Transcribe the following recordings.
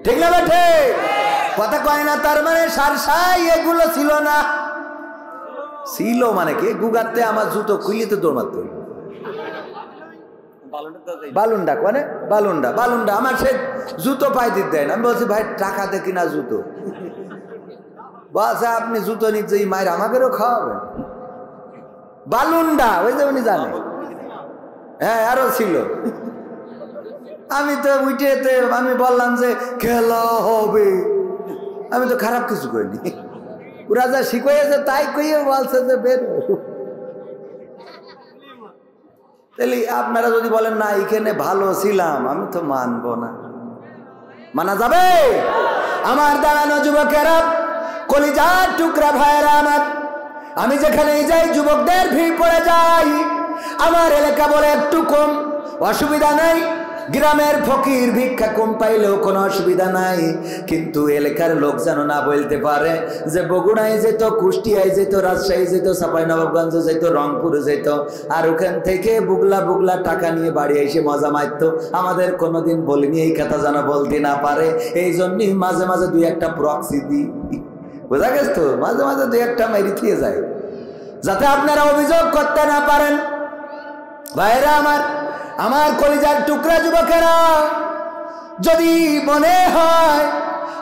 ঠিক না বেঠে? কথা কয় না, তার মানে সারসাই এগুলো ছিল না। ছিল মানে কি, গুগাতে আমার জুতো খুললে তো দৌড় মারতে হইল। বালুন্ডা মানে বালুন্ডা, বালুন্ডা আমার সে জুতো পাই দিতে দেয় না। আমি বলছি ভাই টাকা দিয়ে কিনা জুতো, বলছে আপনি জুতো নিচ্ছে মায়ের আমাকেও খাওয়াবেন। বালুন্ডা ওই যে উনি জানে। হ্যাঁ আরো ছিল। আমি তো উঠেতে আমি বললাম যে খেলা হবে, আমি তো খারাপ কিছু করিনি। ওরা যা শিখাইছে তাই কইয়ে বলছে যে বের। তাহলে আপনারা যদি বলেন না এখানে ভালো ছিলাম, আমি তো মানবো না। মানা যাবে? আমার দাঁড়ানো যুবকেরা, কলিজার টুকরা ভাইয়েরা আমার, আমি যেখানে যাই যুবকদের ভিড় পড়ে যাই। আমার এলাকা বলে একটু কম, অসুবিধা নাই। গ্রামের ফকির ভিক্ষা কম পাইলেও কোনো অসুবিধা নাই, কিন্তু এলাকার লোক যেন না বলতে পারে যে বগুড়ায় যেত, কুষ্টিয়ায় যেত, রাজশাহী যেত, চাঁপাইনবাবগঞ্জ যেত, রংপুরে যেত, আর ওখান থেকে বুগলা বুগলা টাকা নিয়ে বাড়ি এসে মজা মারত। আমাদের কোনোদিন বলিনি, এই কথা যেন বলতে না পারে। এই জন্যই মাঝে মাঝে দুই একটা প্রক্সি দিই, বোঝা গেছে তো? মাঝে মাঝে দুই একটা মেরি দিয়ে যায় যাতে আপনারা অভিযোগ করতে না পারেন। ভাইরা আমার, আমার কলিজার টুকরা যুবকেরা, যদি মনে হয়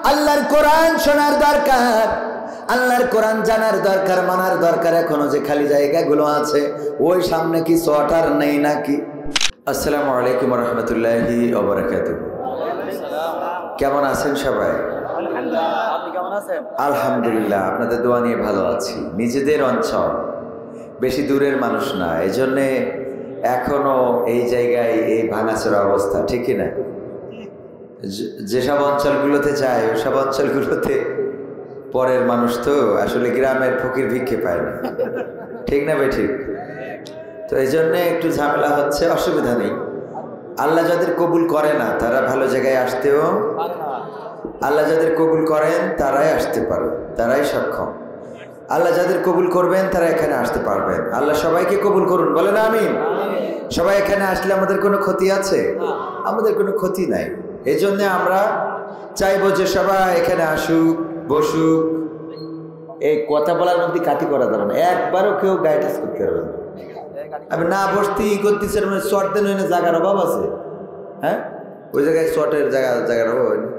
আল্লাহর কোরআন শোনার দরকার, আল্লাহর কোরআন জানার দরকার, মানার দরকার, এখনো যে খালি জায়গাগুলো আছে ওই সামনে কি সোয়াটার নেই নাকি? আসসালামু আলাইকুম রহমতুল্লাহি ওয়া বারাকাতুহু। কেমন আছেন সবাই? আলহামদুলিল্লাহ, আপনাদের দোয়া নিয়ে ভালো আছি। নিজেদের অঞ্চল, বেশি দূরের মানুষ না, এই জন্যে এখনো এই জায়গায় এই ভাঙাচোরা অবস্থা, ঠিক না? যেসব অঞ্চলগুলোতে যায় ওসব অঞ্চলগুলোতে পরের মানুষ তো আসলে গ্রামের ফকির ভিক্ষে পায় না, ঠিক না ভাই? ঠিক তো এই জন্যে একটু ঝামেলা হচ্ছে, অসুবিধা নেই। আল্লাহ যাদের কবুল করে না তারা ভালো জায়গায় আসতেও, আল্লাহ যাদের কবুল করেন তারাই আসতে পারে, তারাই সক্ষম। আল্লাহ যাদের কবুল করবেন তারা এখানে আসতে পারবেন। আল্লাহ সবাইকে কবুল করুন, বলেন আমিন। সবাই এখানে আসলে আমাদের কোনো ক্ষতি আছে? আমাদের কোনো ক্ষতি নাই। এই জন্যে আমরা চাইবো যে সবাই এখানে আসুক, বসুক। এই কথা বলার মধ্যে কাটি করা যাবে না, একবারও কেউ গাইডেন্স করতে পারবে না। আমি না বসতে ই করতেছি, মানে শর্ট দেন হইলে জায়গার অভাব আছে। হ্যাঁ, ওই জায়গায় শর্টের জায়গার অভাব হয়নি।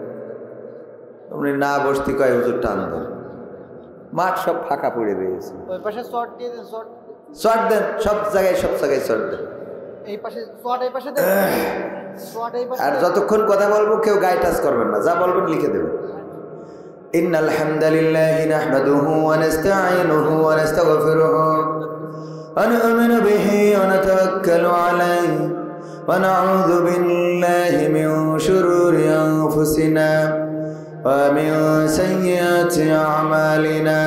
আপনি না বসতে কয় হুজুর টান দেন, মাঠ সব ফাঁকা পড়ে রয়েছে। ওই পাশে শর্ট দিয়ে দেন, শর্ট দেন, সব জায়গায় শর্ট দেন। এই পাশে শর্ট, এই পাশে দেন শর্ট, এই পাশে। আর যতক্ষণ কথা বলবো কেউ গায়ে টাচ করবেন না, যা বলবেন লিখে দেবেন। ইন্নাল হামদালিল্লাহি নাহমাদুহু ওয়া নাস্তাঈনুহু ওয়া নাস্তাগফিরুহু ওয়া নু'মিনু বিহি ওয়া নাতাওয়াক্কালু আলাইহি ওয়া নাউযু বিল্লাহি মিন শুরুরি আনফুসিনা ومن سيئات أعمالنا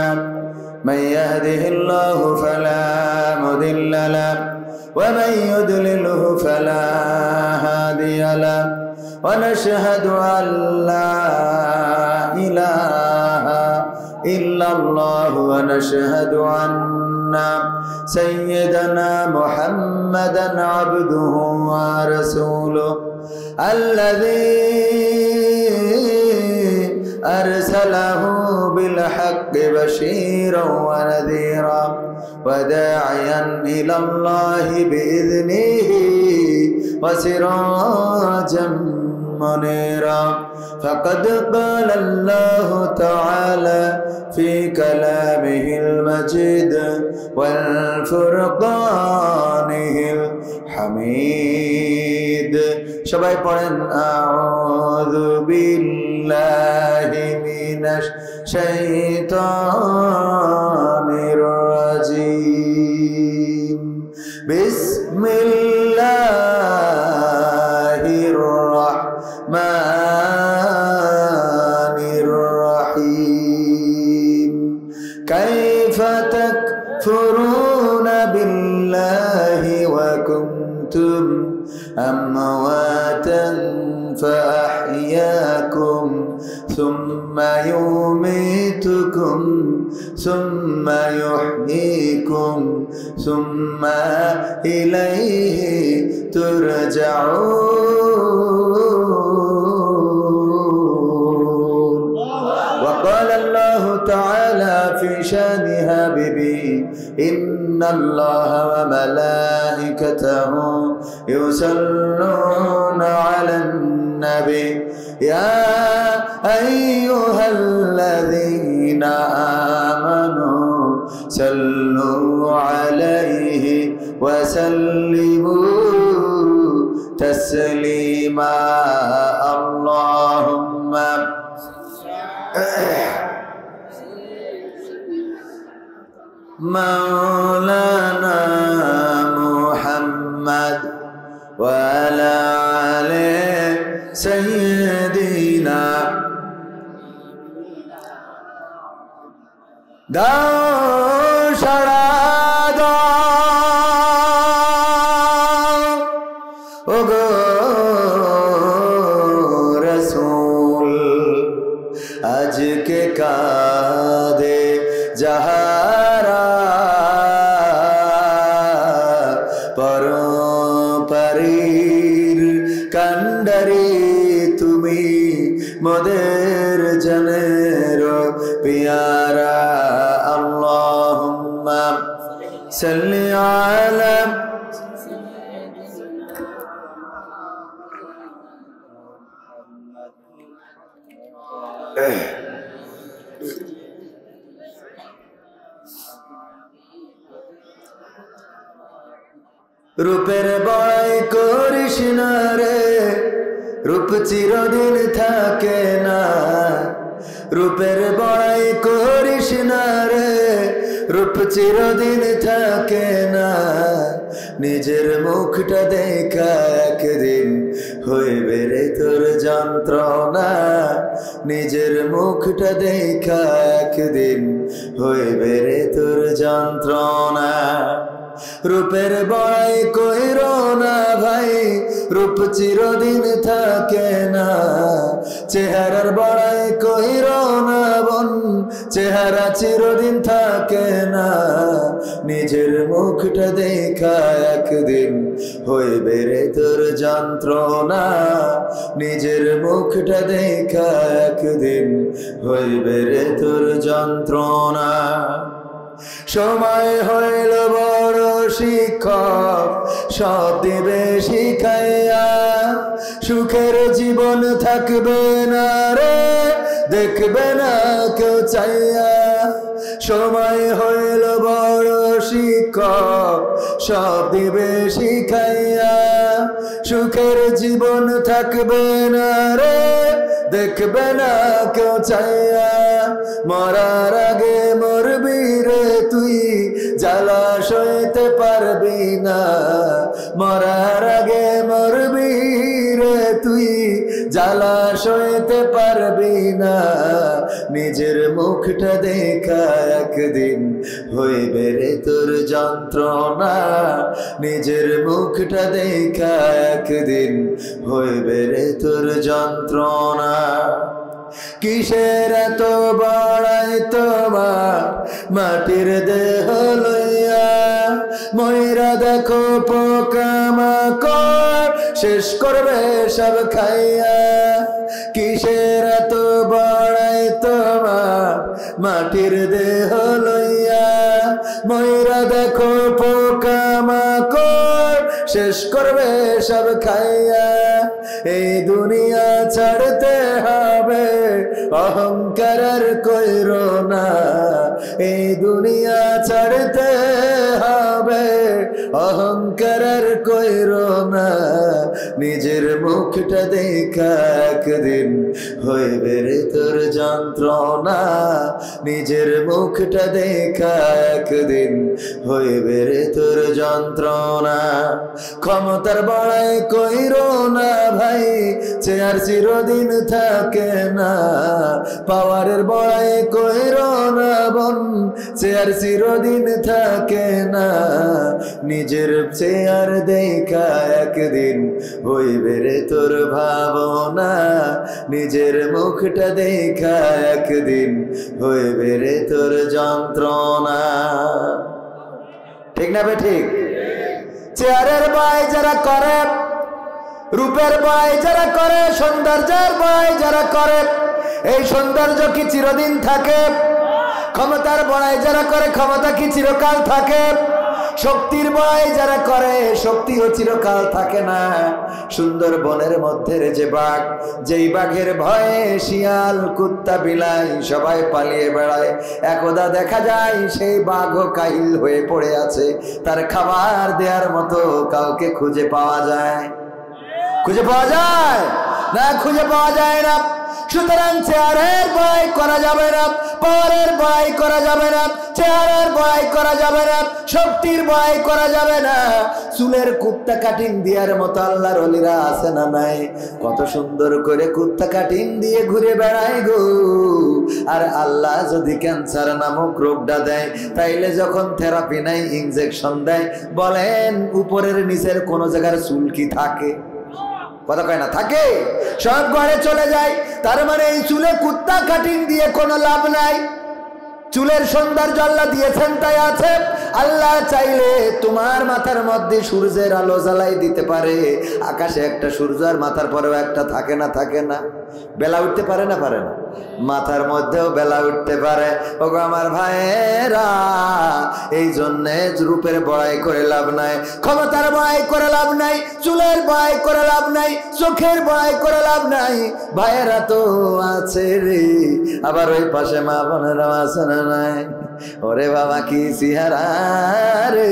من يهده الله فلا مضل له ومن يضلله فلا هادي له ونشهد أن لا إله إلا الله ونشهد أن سيدنا محمدا عبده ورسوله الذي أرسله بالحق بشيرا ونذيرا وداعيا إلى الله بإذنه وسراجا منيرا فقد قال الله تعالى في كلامه المجيد والفرقانه الحميد সবাই পড়েন আউযু বিল্লাহি মিনাশ শাইতানির রাজিম বিসমিল্লাহির রাহমানির রাহিম কাইফা তাকফুরুনা বিল্লাহি ওয়া কুনতুম أمواتا فأحياكم ثم يميتكم ثم يحييكم ثم إليه ترجعون حبيبي إن الله وملائكته يصلون على النبي يا أيها الذين آمنوا صلوا عليه وسلموا تسليما اللهم مولانا محمد وعلى آله سيدنا দাও সাড়া দাও ওগো রাসূল আজকে কাঁদে যাহারা পরপারির কান্ডারি তুমি মোদের জানের পিয়ারা আল্লাহুম্মা সাল্লি আলা রূপের বড়াই করিস না রে রূপ চিরদিন থাকে না রূপের বড়াই করিস না রে রূপ চিরদিন থাকে না নিজের মুখটা দেখা একদিন হইবে রে তোর যন্ত্রণা নিজের মুখটা দেখা একদিন হইবে রে তোর যন্ত্রণা রূপের বড়াই কইরো না ভাই রূপ চিরদিন থাকে না চেহারার বড়াই কইরো না বোন চেহারা চিরদিন থাকে না নিজের মুখটা দেখা একদিন হইবে রে তোর যন্ত্রণা নিজের মুখটা দেখা একদিন হইবে রে তোর যন্ত্রণা সময় হইল বড় শিক্ষক সব দিবে শিখাইয়া সুখের জীবন থাকবে না রে দেখবে না কেউ চাইয়া সময় হইল বড় শিক্ষক সব দিবে শিখাইয়া সুখের জীবন থাকবে না রে দেখবে না কেউ চাইয়া মরার আগে মরবি রে তুই জ্বালা সইতে পারবি না মরার আগে মরবি রে তুই জ্বালা সইতে পারবি না নিজের মুখটা দেখা একদিন হইবে রে তোর যন্ত্রণা নিজের মুখটা দেখা একদিন হইবে রে তোর যন্ত্রণা কিসের এত বড়াই তোমার মাটির দেহ লইয়া ময়রা দেখো পোকামাকড় শেষ করবে সব খাইয়া কিসের এত বড়াই তোমার মাটির দেহ লইয়া ময়রা দেখো পোকামাকড় শেষ করবে সব খাইয়া এই দুনিয়া ছাড়তে হবে অহংকার কইরো না এই দুনিয়া ছাড়তে হবে অহংকার কইরো না নিজের মুখটা দেখা একদিন হইবে রে তোর যন্ত্রণা নিজের মুখটা দেখা একদিন হইবে রে তোর যন্ত্রণা ক্ষমতার বড়াই কইরো না ভাই চেয়ার চিরদিন থাকে না পাওয়ারের বড়াই কইরো না বোন চেয়ার চিরদিন থাকে না নিজের চেয়ার দেখা একদিন হইবে রে তোর ভাবনা নিজের মুখটা দেখা একদিন হইবে রে তোর যন্ত্রণা ঠিক না বে ঠিক চেয়ারের বয় যারা করে রূপের বয় যারা করে সৌন্দর্যের বয় যারা করে এই সৌন্দর্য কি চিরদিন থাকে ক্ষমতার বড়াই যারা করে ক্ষমতা কি চিরকাল থাকে? শক্তির বড়াই যারা করে শক্তিও চিরকাল থাকে না। সুন্দর বনের মধ্যে যে বাঘ, যেই বাঘের ভয়ে শিয়াল কুত্তা বিলাই সবাই পালিয়ে বেড়ায়, একদা দেখা যায় সেই বাঘও কাহিল হয়ে পড়ে আছে, তার খাবার দেওয়ার মতো কাউকে খুঁজে পাওয়া যায়? খুঁজে পাওয়া যায় না, খুঁজে পাওয়া যায় না। সুতরাং চেয়ারের বড়াই করা যাবে না, পাওয়ারের বড়াই করা যাবে না, চেয়ারের বড়াই করা যাবে না, শক্তির বড়াই করা যাবে না। চুলের কুত্তা কাটিং দেওয়ার মতো আল্লাহর ওলিরা আছে না নাই? কত সুন্দর করে কুত্তা কাটিং দিয়ে ঘুরে বেড়ায় গো। আর আল্লাহ যদি ক্যান্সার নামক রোগটা দেয়, তাইলে যখন থেরাপি নাই, ইনজেকশন দেয়, বলেন উপরের নিচের কোন জায়গার চুল কি থাকে? কথা কয় না, থাকে? সব ঘরে চলে যায়। তার মানে এই চুলে কুত্তা কাটিং দিয়ে কোনো লাভ নাই। চুলের সৌন্দর্য আল্লাহ দিয়েছেন তাই আছে। আল্লাহ চাইলে তোমার মাথার মধ্যে সূর্যের আলো জ্বালাই দিতে পারে। আকাশে একটা সূর্য আর মাথার পরেও একটা থাকে না? থাকে না? বেলা উঠতে পারে না? পারে না? মাথার মধ্যেও বেলা উঠতে পারে। ওগো আমার ভাইয়েরা, এই জন্যে রূপের বড়াই করে লাভ নাই, ক্ষমতার বড়াই করে লাভ নাই, চুলের বড়াই করে লাভ নাই, চোখের বড়াই করে লাভ নাই। ভাইয়েরা তো আছে রে, আবার ওই পাশে মা বোনেরা আছে না নাই? ওরে বাবা কি চেহারা রে!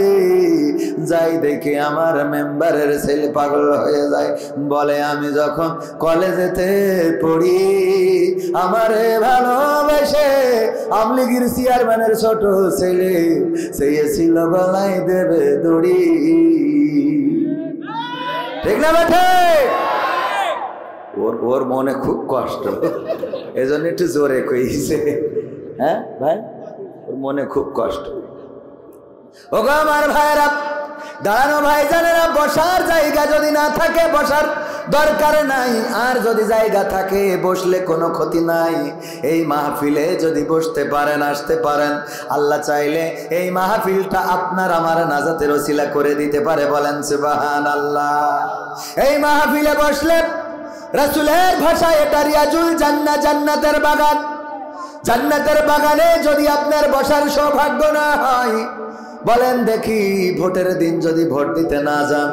যাই দেখে আমার মেম্বারের ছেলে পাগল হয়ে যায়। বলে আমি যখন কলেজেতে পড়ি, আমারে ভালোবেসে আমলিগির চেয়ারম্যানের ছোট ছেলে চেয়েছিল গলায় দেবে দড়ি। ঠিক না বেঠে? ওর মনে খুব কষ্ট, এজন্য একটু জোরে কইছে। হ্যাঁ ভাই, ওর মনে খুব কষ্ট। ওগো আমার ভাইরা, দাঁড়ানো ভাই জানেরা, বসার জায়গা যদি না থাকে বসার দরকার নাই, আর যদি জায়গা থাকে বসলে কোনো ক্ষতি নাই। এই মাহফিলে যদি বসতে পারেন, আসতে পারেন, আল্লাহ চাইলে এই মাহফিলটা আপনার আমার নাজাতের ওসিলা করে দিতে পারে। বলেন সুবহানাল্লাহ। এই মাহফিলে বসলে রাসূলের ভাষায় এটা রিয়াজুল জান্নাহ, জান্নাতের বাগান। জান্নাতের বাগানে যদি আপনার বসার সৌভাগ্য না হয়, বলেন দেখি, ভোটের দিন যদি ভোট দিতে না যান,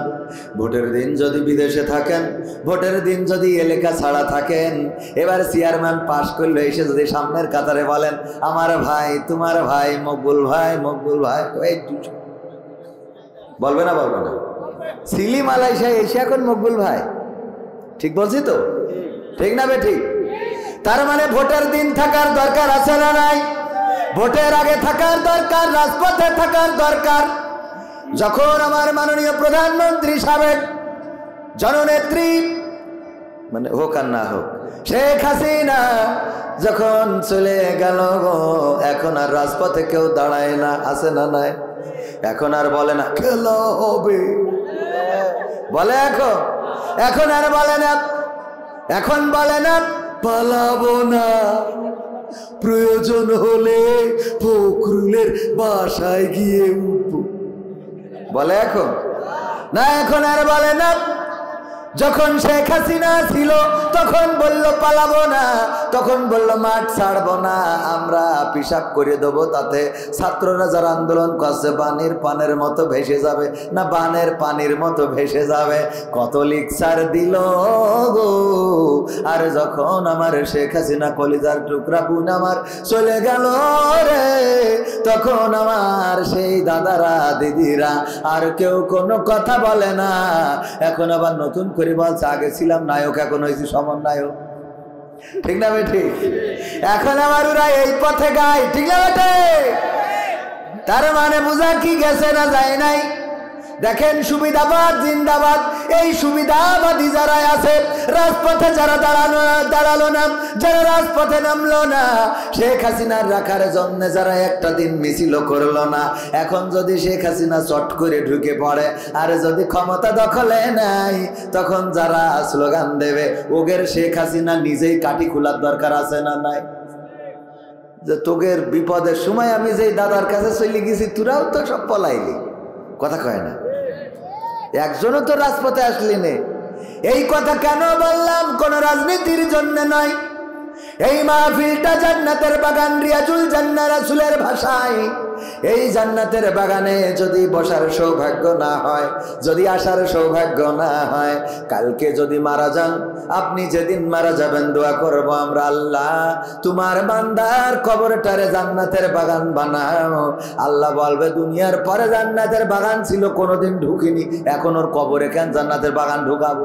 ভোটের দিন যদি বিদেশে থাকেন, ভোটের দিন যদি এলাকা ছাড়া থাকেন, এবার চেয়ারম্যান পাশ করলে এসে যদি সামনের কাতারে বলেন আমার ভাই, তোমার ভাই মকবুল ভাই, মকবুল ভাই, বলবে না? বলবে না? সিলি মালয়েশিয়া এসে এখন মকবুল ভাই, ঠিক বলছি তো? ঠিক না বে ঠিক? তার মানে ভোটের দিন থাকার দরকার আছে না নাই? ভোটের আগে থাকার দরকার, রাজপথে থাকার দরকার। যখন আমার মাননীয় প্রধানমন্ত্রী সাবেক জননেত্রী, মানে হোক আর না হোক, শেখ হাসিনা যখন চলে গেল, এখন আর রাজপথে কেউ দাঁড়ায় না, আছে না নাই? এখন আর বলে না খেলা হবে, বলে এখন আর বলে না, এখন বলে না পালাবো না, প্রয়োজন হলে ফখরুলের বাসায় গিয়ে উঠবো, বলে এখন না? এখন আর বলে না। যখন শেখ হাসিনা ছিল তখন বলল পালাবো না, তখন বলল মাঠ ছাড়বো না, আমরা পিশাব করে দেবো, তাতে ছাত্ররা যারা আন্দোলন করছে বানের পানের মতো ভেসে যাবে, না বানের পানির মতো ভেসে যাবে। কত লিকচার দিল গো। আর যখন আমার শেখ হাসিনা কলিজার টুকরা বোন আমার চলে গেল রে, তখন আমার সেই দাদারা দিদিরা আর কেউ কোনো কথা বলে না। এখন আবার নতুন করে বলছে আগে ছিলাম নায়ক, এখন হয়েছি সমন্বয়ক। ঠিক না বেঠি? এখন আমার ওরা এই পথে গায়, ঠিক না বেটে? তার মানে বোঝা কি গেছে না যায় নাই? দেখেন সুবিধাবাদ জিন্দাবাদ। এই সুবিধাবাদী যারা আছে, রাজপথে যারা দাঁড়ালো না, যারা রাজপথে নামলো না, শেখ হাসিনার রাখার জন্য যারা একটা দিন মিছিল করলো না, এখন যদি শেখ হাসিনা চট করে ঢুকে পড়ে আর যদি ক্ষমতা দখলে নাই, তখন যারা স্লোগান দেবে ওগের শেখ হাসিনা নিজেই কাটি খোলার দরকার আছে না নাই? যে তোগের বিপদের সময় আমি যেই দাদার কাছে চলে গেছি, তোরাও তো সব পলাইলি, কথা কয় না? একজনও তো রাজপথে আসলি নে। এই কথা কেন বললাম? কোন রাজনীতির জন্য নয়, এই মাহফিলটা জান্নাতের বাগান, রিয়াজুল জান্নাহ রাসূলের ভাষায়। এই জান্নাতের বাগানে যদি বসার সৌভাগ্য না হয়, যদি আসার সৌভাগ্য না হয়, কালকে যদি মারা যান, আপনি যেদিন মারা যাবেন দোয়া করব আমরা, আল্লাহ তোমার বান্দার কবরটারে জান্নাতের বাগান বানাও। আল্লাহ বলবে দুনিয়ার পরে জান্নাতের বাগান ছিল, কোনোদিন ঢুকিনি, এখন ওর কবরে কেন জান্নাতের বাগান ঢুকাবো?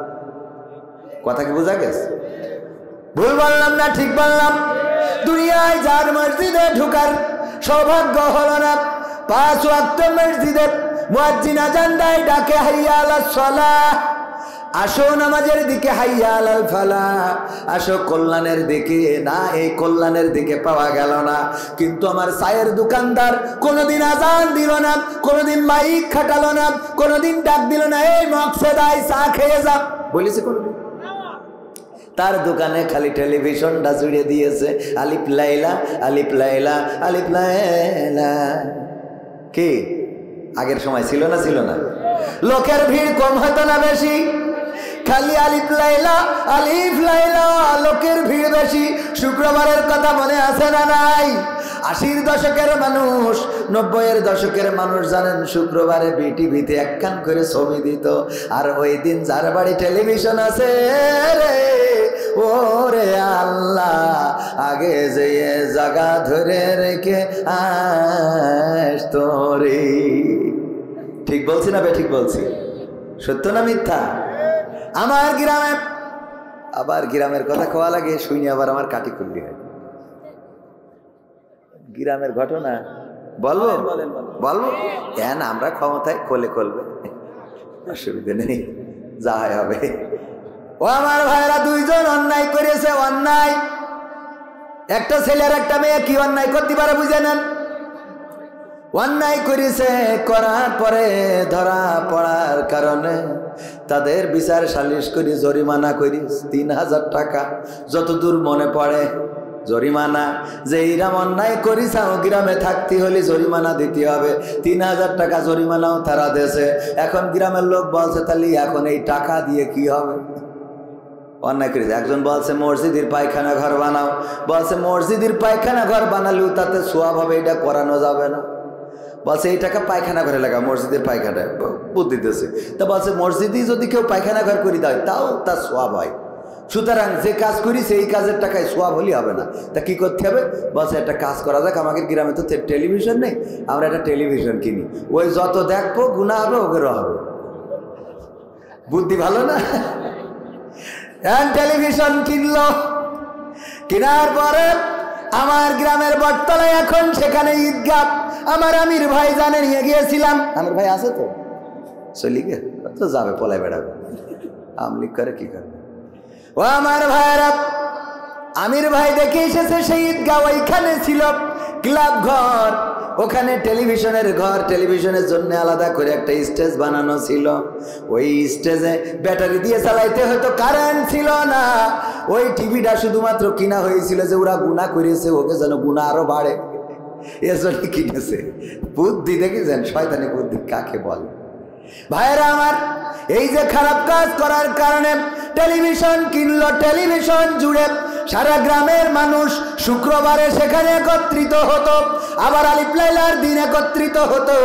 কথা কি বোঝা গেছে? ভুল বললাম না ঠিক বললাম? দুনিয়ায় যার মসজিদে ঢুকার সৌভাগ্য হলো না, 5 ওয়াক্ত মসজিদে মুয়াজ্জিন আযান দেয়, ডাকে হাইয়া আলাস সালাহ, আসো নামাজের দিকে, হাইয়া আলাল ফালাহ, আসো কল্যাণের দিকে। না, এই কল্যাণের দিকে পাওয়া গেল না। কিন্তু আমার চায়ের দোকানদার কোনোদিন আজান দিল না, কোনোদিন মাইক খাটালো না, কোনোদিন ডাক দিল না, এই মকসেদায় চা খেয়ে যা, বলেছে কোনোদিন? তার দোকানে খালি টেলিভিশনটা জুড়ে দিয়েছে, আলিফ লাইলা আলিফ লাইলা আলিফ লাইলা। কি আগের সময় ছিল না? ছিল না? লোকের ভিড় কম হতো না বেশি? খালি আলিফ লাইলা আলিফ লাইলা, লোকের ভিড় বেশি। শুক্রবারের কথা মনে আছে না নাই? 80-র দশকের মানুষ, 90-এর দশকের মানুষ জানেন শুক্রবারে বিটিভিতে একখান করে ছবি দিত। আর ওই দিন যার বাড়ি টেলিভিশন আছে রে, ওরে আল্লাহ, আগে যে জায়গা ধরে রেখে আসতো রে। ঠিক বলছি না? ঠিক বলছি? সত্য না মিথ্যা? আমার গ্রামে, আবার গ্রামের কথা কোয়া লাগে শুনি, আবার আমার কাটি কুল্লি হয়। গ্রামের ঘটনা বলবো? বলবো কেন? আমরা ক্ষমতায় কোলে করবে, অসুবিধা নেই, যা হয় হবে। ও আমার ভাইরা, 2 জন অন্যায় করেছে। অন্যায়, একটা ছেলে আর একটা মেয়ে কি অন্যায় করতে পারে বুঝে নেন? অন্যায় করেছে, করার পরে ধরা পড়ার কারণে তাদের বিচার সালিশ করি, জরিমানা করি 3000 টাকা, যতদূর মনে পড়ে জরিমানা। যে ইরাম অন্যায় করিসাও, গ্রামে থাকতে হলে জরিমানা দিতে হবে, 3000 টাকা জরিমানাও তারা দেশে। এখন গ্রামের লোক বলছে তাহলে এখন এই টাকা দিয়ে কি হবে? অন্যায় করেছে। একজন বলছে মসজিদের পায়খানা ঘর বানাও, বলছে মসজিদের পায়খানা ঘর বানালেও তাতে সোয়াব হবে, এটা করানো যাবে না। বলছে এই টাকা পায়খানা ঘরে লাগা, মসজিদের পায়খানা বুদ্ধি দিতেছে। তা বলছে মসজিদেই যদি কেউ পায়খানা ঘর করে দেয় তাও তার সোয়াব হয়। সুতরাং যে কাজ করি সেই কাজের টাকায় সোয়াব হলেই হবে না। তা কি করতে হবে? বলছে একটা কাজ করা যাক, আমাদের গ্রামে তো টেলিভিশন নেই, আমরা একটা টেলিভিশন কিনি, ওই যত দেখবো গুণা হবে ওগুলো হবে। বুদ্ধি ভালো না? টেলিভিশন কিনলো, কেনার পরে আমার গ্রামের বটতলায় এখন সেখানে ঈদগাহ, আমার আমির ভাই জানে নিয়ে গিয়েছিলাম। আমির ভাই আছে তো? চলি গে তো যাবে, পলায় বেড়াবে, আমলিক করে কি করবে। ও আমার ভাইরা, আমির ভাই দেখে এসেছে সেই ঈদগাহ, ওইখানে ছিল ক্লাব ঘর, ওখানে টেলিভিশনের ঘর, টেলিভিশনের জন্য আলাদা করে একটা স্টেজ বানানো ছিল। ওই স্টেজে ব্যাটারি দিয়ে চালাইতে হয়তো, কারেন্ট ছিল না। ওই টিভিটা শুধুমাত্র কিনা হয়েছিল যে ওরা গুনাহ করেছে, ওকে যেন গুনাহ আরো বাড়ে, এজন্য কিনেছে। বুদ্ধি দেখেছেন? শয়তানি বুদ্ধি কাকে বলে? ভাইরা আমার, এই যে খারাপ কাজ করার কারণে টেলিভিশন কিনলো, টেলিভিশন জুড়ে সারা গ্রামের মানুষ শুক্রবারে সেখানে একত্রিত হতো, আবার আলিফ লাইলার দিন একত্রিত হতো।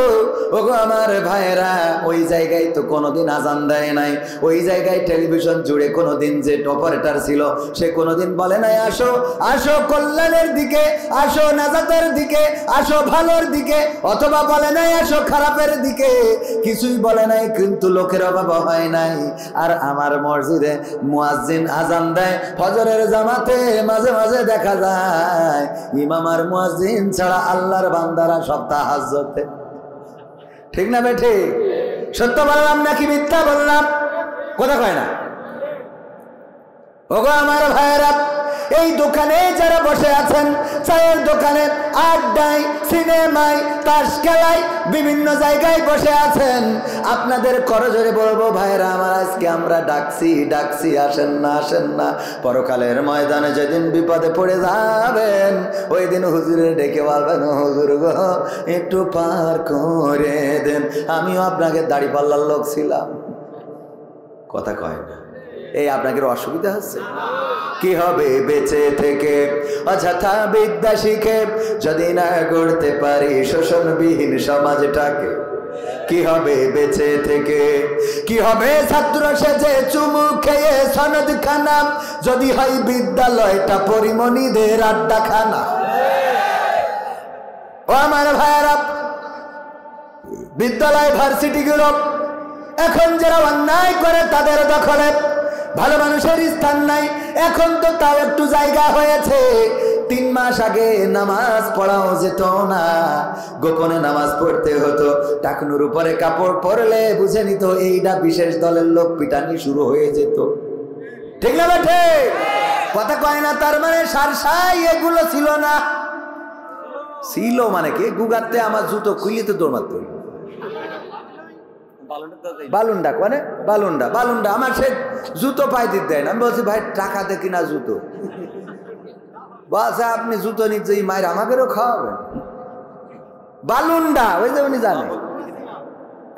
ওগো আমার ভাইয়েরা, ওই জায়গায় তো কোনোদিন আজান দেয় নাই, ওই জায়গায় টেলিভিশন জুড়ে কোনোদিন যে অপারেটর ছিল সে কোনোদিন বলে নাই আসো আসো কল্যাণের দিকে, আসো নাজাতের দিকে, আসো ভালোর দিকে, অথবা বলে নাই আসো খারাপের দিকে, কিছুই বলে নাই। কিন্তু লোকের অভাব হয় নাই। আর আমার মসজিদে মুয়াজ্জিন আজান দেয়, ফজরের জামাতে মাঝে মাঝে দেখা যায় ইমাম আর মুয়াজ্জিন ছাড়া আল্লাহর বান্দারা সব তাহাজ্জুদে। ঠিক না বেঠি? সত্য বললাম নাকি মিথ্যা বললাম? কথা কয় না? ওগো আমার ভাইয়েরা, এই দোকানে যারা বসে আছেন, চায়ের দোকানে, আড্ডায়, সিনেমায়, তাস খেলায়, বিভিন্ন জায়গায় বসে আছেন, আপনাদের করজোরে বলবো ভাইয়েরা আমার, আজকে আমরা ডাকছি আসেন না, আসেন না। পরকালের ময়দানে যেদিন বিপদে পড়ে যাবেন, ওই দিন হুজুরে ডেকে বলবেন হুজুর গো একটু পার করে দেন, আমিও আপনাকে দাড়ি পাল্লার লোক ছিলাম। কথা কয় না? এই আপনাকে অসুবিধা হচ্ছে? কি হবে বেঁচে থেকে অযথা বিদ্যা শিখে যদি না গড়তে পারি শোষণবিহীন সমাজটাকে? কি হবে বেঁচে থেকে? কি হবে ছাত্র সেজে চুমু খেয়ে সনদ খানা যদি হয় বিদ্যালয়টা পরিমণিদের আড্ডাখানা? ও আমার ভাইয়েরা, বিদ্যালয় ভার্সিটিগুলো এখন যারা অন্যায় করে তাদের দখলে, ভালো মানুষের স্থান নাই। এখন তো তাও একটু জায়গা হয়েছে। 3 মাস আগে নামাজ পড়াও যেত না, গোপনে নামাজ পড়তে হতো। টাকনুর উপরে কাপড় পরলে বুঝে নিত এইটা বিশেষ দলের লোক, পিটানি শুরু হয়ে যেত। ঠিক না বেঠে? কথা কয় না? তার মানে সারসাই এগুলো ছিল না। ছিল মানে কি? গুগাতে আমার জুতো খুলিতে দৌড় মারত। বালুন্ডা মানে বালুন্ডা, বালুন্ডা আমার সে জুতো পাই দিতে দেয় না। আমি বলছি ভাই টাকা দিয়ে কিনা জুতো। বলছে আপনি জুতো নিচ্ছে মায়ের আমাকেও খাওয়াবেন। বালুন্ডা ওই যে উনি জানে।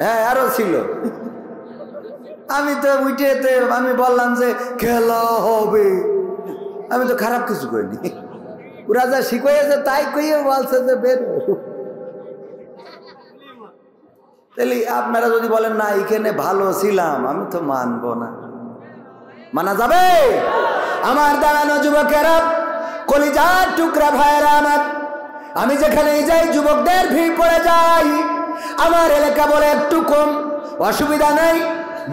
হ্যাঁ আরো ছিল। আমি তো উঠেতে আমি বললাম যে খেলা হবে, আমি তো খারাপ কিছু করিনি। ওরা যা শিখেছে তাই কইয়ে বলছে যে বের। তাহলে আপনারা যদি বলেন না এখানে ভালো ছিলাম, আমি তো মানবো না। মানা যাবে? আমার দাঁড়ানো যুবকেরা, কলিজার টুকরা ভাইয়েরা আমার, আমি যেখানেই যাই যুবকদের ভিড় পড়ে যাই। আমার এলাকা বলে একটু কম, অসুবিধা নাই।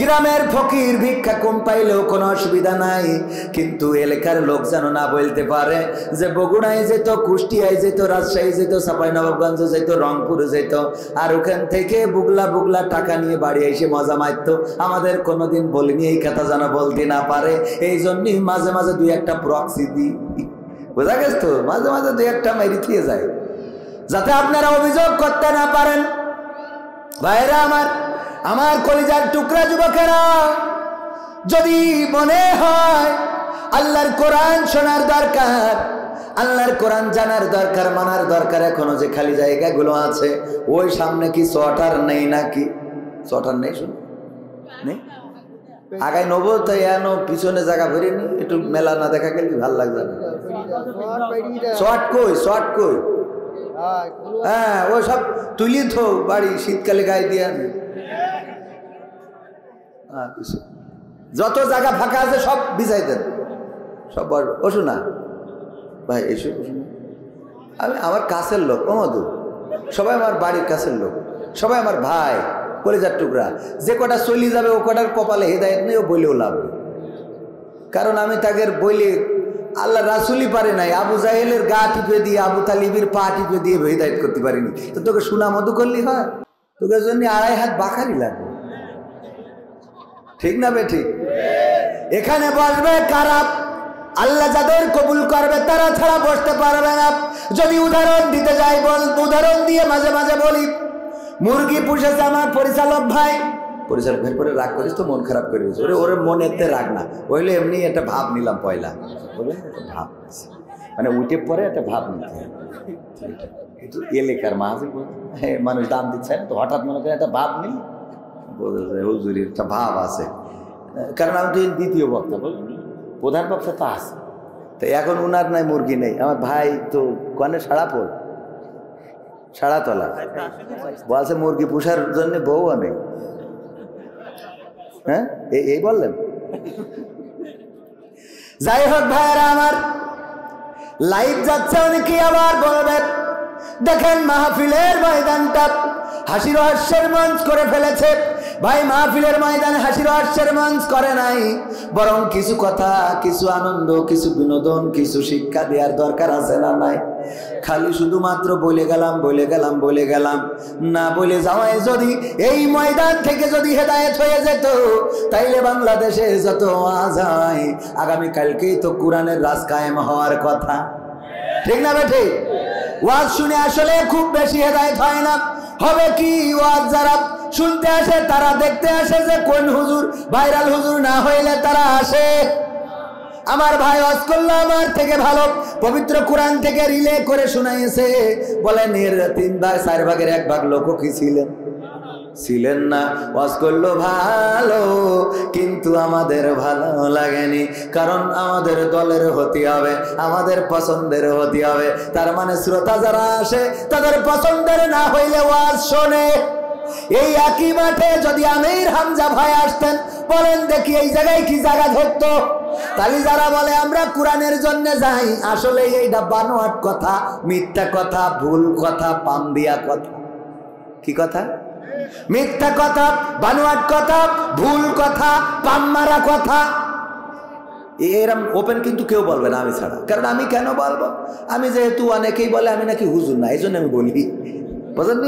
গ্রামের ফকির ভিক্ষা কম পাইলেও কোনো অসুবিধা নাই। কিন্তু এলাকার লোক যেন না বলতে পারে যে বগুড়ায় যেত, কুষ্টিয়ায় যেত, রাজশাহী যেত, চাঁপাইনবাবগঞ্জ যেত, রংপুরে যেত, আর ওখান থেকে বুগলা বুগলা টাকা নিয়ে বাড়ি এসে মজা মারত। আমাদের কোনোদিন বলিনি, এই কথা যেন বলতে না পারে। এই জন্যই মাঝে মাঝে 2-1টা প্রক্সি দিই। বোঝা গেছে তো? মাঝে মাঝে 2-1টা মেরি থিয়ে যায় যাতে আপনারা অভিযোগ করতে না পারেন। ভাইরা আমার, আমার কলিজার টুকরা যুবকেরা, যদি মনে হয় আল্লাহর কোরআন শোনার দরকার, আল্লাহর কোরআন জানার দরকার, মানার দরকার, এখনো যে খালি জায়গাগুলো আছে, ওই সামনে কি চটার নেই নাকি? চটার নেই, শুন নেই, আগায় নেবো তাই এনো পিছনে জায়গা ভরিনি, একটু মেলা না দেখা গেলে ভাল লাগবে না। শর্ট কই, শর্ট কই? হ্যাঁ ওই সব তুলি থো বাড়ি, শীতকালে গায়ে দিয়ে আনি। যত জায়গা ফাঁকা আছে সব বিছাই দেন, সব বসু না ভাই, এসো আমি আমার কাছের লোক, ও মধু সবাই আমার বাড়ির কাছের লোক, সবাই আমার ভাই, কলিজার টুকরা। যে কটা চলি যাবে ও কটার কপালে হেদায়েত নেই, ও বলেও লাভ নেই। কারণ আমি তাকে বলি আল্লাহ রাসুলই পারে নাই, আবু জাহেলের গা টিপে দিয়ে, আবু তালিবের পা টিপে দিয়ে হেদায়েত করতে পারিনি। তো তোকে সুনা মধু করলি হয়? তোকে জন্য 2.5 হাত বাখারি লাগবে। ঠিক না বে ঠিক? এখানে বসবে কারা? আল্লাহ যাদের কবুল করবে তারা ছাড়া বসতে পারবে না। যদি উদাহরণ দিতে যাই, উদাহরণ দিয়ে মাঝে মাঝে বলি, মুরগি পুষেছে আমার পরিচালক ভাই। পরিচালক ভাই পরে রাগ করিস তো, মন খারাপ করে দিস। ওরে ওরে মনে এতে রাগ না, ওইলে এমনি একটা ভাব নিলাম পয়লা, একটা ভাব মানে উঠে পরে একটা ভাব নিতে কিন্তু এলাকার মাঝে মানুষ দাম দিচ্ছে তো হঠাৎ মনে করে একটা ভাব নিল, হুজুরির একটা ভাব আছে। কারণ আমি তো দ্বিতীয় বক্তা, প্রধান বক্তা তো আছে, তো এখন উনার নাই মুরগি নেই। আমার ভাই তো কনে সাড়া পড়, সাড়া তোলা বলছে মুরগি পুষার জন্য বউও নেই। হ্যাঁ এই বললেন। যাই হোক ভাইয়েরা আমার, লাইভ যাচ্ছে, অনেকে আবার বলবেন দেখেন মাহফিলের ময়দানটা হাসির হাস্যের মঞ্চ করে ফেলেছে। ভাই মাহফিলের ময়দানে হাসির হাস্যের মঞ্চ করে নাই, বরং কিছু কথা, কিছু আনন্দ, কিছু বিনোদন, কিছু শিক্ষা দেওয়ার দরকার আছে না নাই? খালি শুধুমাত্র বলে গেলাম বলে গেলাম বলে গেলাম না বলে যাওয়ায় যদি এই ময়দান থেকে যদি হেদায়েত হয়ে যেত, তাইলে বাংলাদেশে যত ওয়াজ হয় আগামীকালকেই তো কোরআনের রাজ কায়েম হওয়ার কথা। ঠিক না বেঠি? ওয়াজ শুনে আসলে খুব বেশি হেদায়েত হয় না। হবে কি, ওয়াজ যারা শুনতে আসে তারা দেখতে আসে যে কোন হুজুর ভাইরাল হুজুর না হইলে তারা আসে। আমার ভাই ওয়াজ করলো আমার থেকে ভালো, পবিত্র কোরআন থেকে রিলে করে শোনাইছে। বলেন এর 3 ভাগ 4 ভাগের 1 ভাগ লোক কি ছিলেন? ছিলেন না। ওয়াজ করলো ভালো, কিন্তু আমাদের ভালো লাগেনি, কারণ আমাদের দলের হতে হবে, আমাদের পছন্দের হতে হবে। তার মানে শ্রোতা যারা আসে তাদের পছন্দের না হইলে ওয়াজ শোনে। এই একই মাঠে যদি আমির হামজা ভাই আসতেন, বলেন দেখি এই জায়গায় কি জায়গা ধরতো? তাহলে যারা বলে আমরা কোরআনের জন্য যাই, আসলে এইটা বানোয়াট কথা, মিথ্যা কথা, ভুল কথা, পাম দিয়া কথা। কি কথা? মিথ্যা কথা, বানোয়াট কথা, ভুল কথা, পাম মারা কথা। এরম ওপেন কিন্তু কেউ বলবে না আমি ছাড়া। কারণ আমি কেন বলবো? আমি যেহেতু অনেকেই বলে আমি নাকি হুজুর না, এই জন্য আমি বলি, বুঝলেন?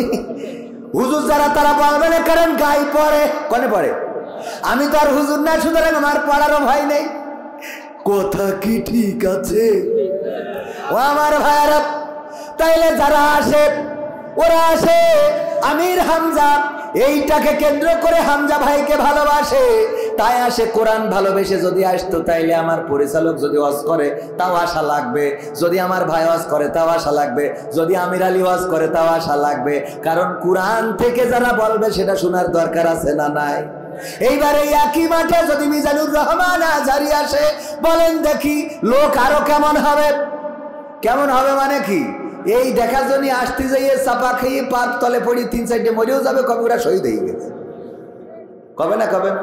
হুজুর যারা তারা বলবে না, কারণ গাই পড়ে, কনে পড়ে। আমি তো আর হুজুর না, সুতরাং আমার পড়ারও ভয় নেই। কথা কি ঠিক আছে ও আমার ভাইরা? তাইলে যারা আসে ওরা আসে আমির হামজা, এইটাকে কেন্দ্র করে হামজা ভাইকে ভালোবাসে, তাই আসে। কোরআন ভালোবেসে যদি আসতো, তাইলে আমার পরিচালক যদি ওয়াজ করে তাও আশা লাগবে, যদি আমার ভাই ওয়াজ করে তাও আশা লাগবে, যদি আমির আলী ওয়াজ করে তাও আশা লাগবে। কারণ কোরআন থেকে যারা বলবে সেটা শোনার দরকার আছে না নাই? এইবারে একই মাঠে যদি মিজানুর রহমান আজহারী আসে, বলেন দেখি লোক আরো কেমন হবে? কেমন হবে মানে কি? এই দেখার জন্য আসতে যাইয়ে চাপা খেয়ে পাক তলে পড়ি 3-4টে মরেও যাবে, কবে ওরা শহীদ হয়ে গেছে, কবে না কবে না।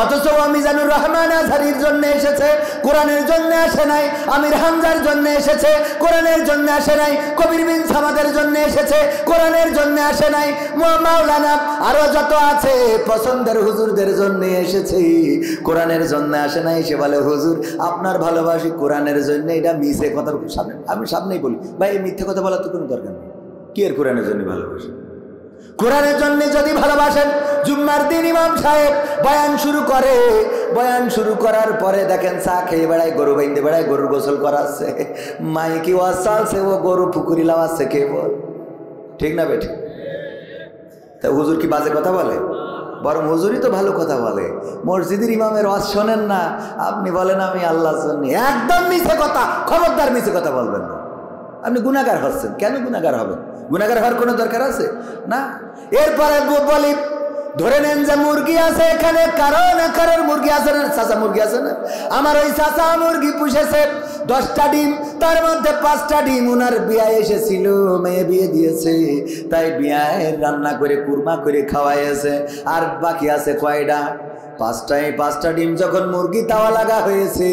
অথচ মিজানুর রহমান আজহারীর জন্য এসেছে, কোরআনের জন্য আসে নাই। আমির হামজার জন্য এসেছে, কোরআনের জন্য আসে নাই। কবির বিন সামাদের জন্য এসেছে, কোরআনের জন্য আসে নাই। মাওলানা আরো যত আছে পছন্দের হুজুরদের জন্য এসেছে, কোরআনের জন্য আসে নাই। সে বলে হুজুর আপনার ভালোবাসি কোরআনের জন্য। এটা মিছে কথা। সামনে আমি সামনেই বলি ভাই, মিথ্যে কথা বলার তো কোনো দরকার নেই। কি এর কোরআনের জন্য ভালোবাসি? কোরআনের জন্য যদি ভালোবাসেন, জুম্মার দিন ইমাম সাহেব বয়ান শুরু করে, বয়ান শুরু করার পরে দেখেন চা খেয়ে বেড়ায়, গরু বাইন্দে বেড়ায়, গরুর গোসল করাচ্ছে, মাইকি ওয়াজ চালছে, ও গরু পুকুরি লাগাচ্ছে, কে বল? ঠিক না বেঠিক? তা হুজুর কি বাজে কথা বলে? বরং হুজুরই তো ভালো কথা বলে। মসজিদের ইমামের ওয়াজ শোনেন না, আপনি বলেন আমি আল্লাহর জন্য। একদম মিছে কথা, খবরদার মিছে কথা বলবেন না। আপনি গুনাহগার হচ্ছেন। কেন গুনাহগার হবেন? গুনাহগার হওয়ার কোনো দরকার আছে না। এরপরে বলি, ধরে নেন যে মুরগি আছে এখানে, কারোর মুরগি আছে না, চাচা মুরগি আছে না, আমার ওই চাচা মুরগি পুষেছে 10টা ডিম, তার মধ্যে 5টা ডিম উনার বিয়ায় এসেছিল, মেয়ে বিয়ে দিয়েছে, তাই বিয়ায় রান্না করে কুরমা করে খাওয়াইছে। আর বাকি আছে কয়টা? 5টায় 5টা ডিম যখন মুরগি তাওয়া লাগা হয়েছে,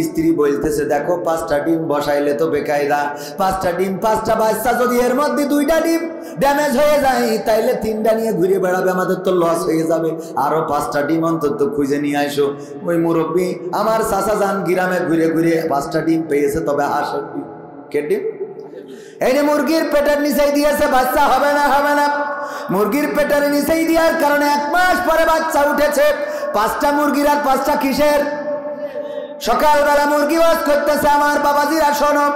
স্ত্রী বলতেছে দেখো 5টা ডিম বসাইলে তো বেকায়দা, 5টা ডিম 5টা বাচ্চা, যদি এর মধ্যে 2টা ডিম ড্যামেজ হয়ে যায় তাইলে 3টা নিয়ে ঘুরে বেড়াবে, আমাদের তো লস হয়ে যাবে। আরো 5টা ডিম অন্তত খুঁজে নিয়ে আসো। ওই মুরব্বী আমার চাচা যান গ্রামে ঘুরে ঘুরে 5টা ডিম পেয়েছে, তবে হাঁসের ডিম, কে ডিম? এই যে মুরগির পেটের নিচেই দিয়েছে, বাচ্চা হবে না, হবে না। মুরগির পেটের নিচেই দেওয়ার কারণে 1 মাস পরে বাচ্চা উঠেছে। 5টা মুরগির আর 5টা কিসের? সকালবেলা মুরগি ওয়াজ করতেছে, আমার বাবাজিরা শোনো,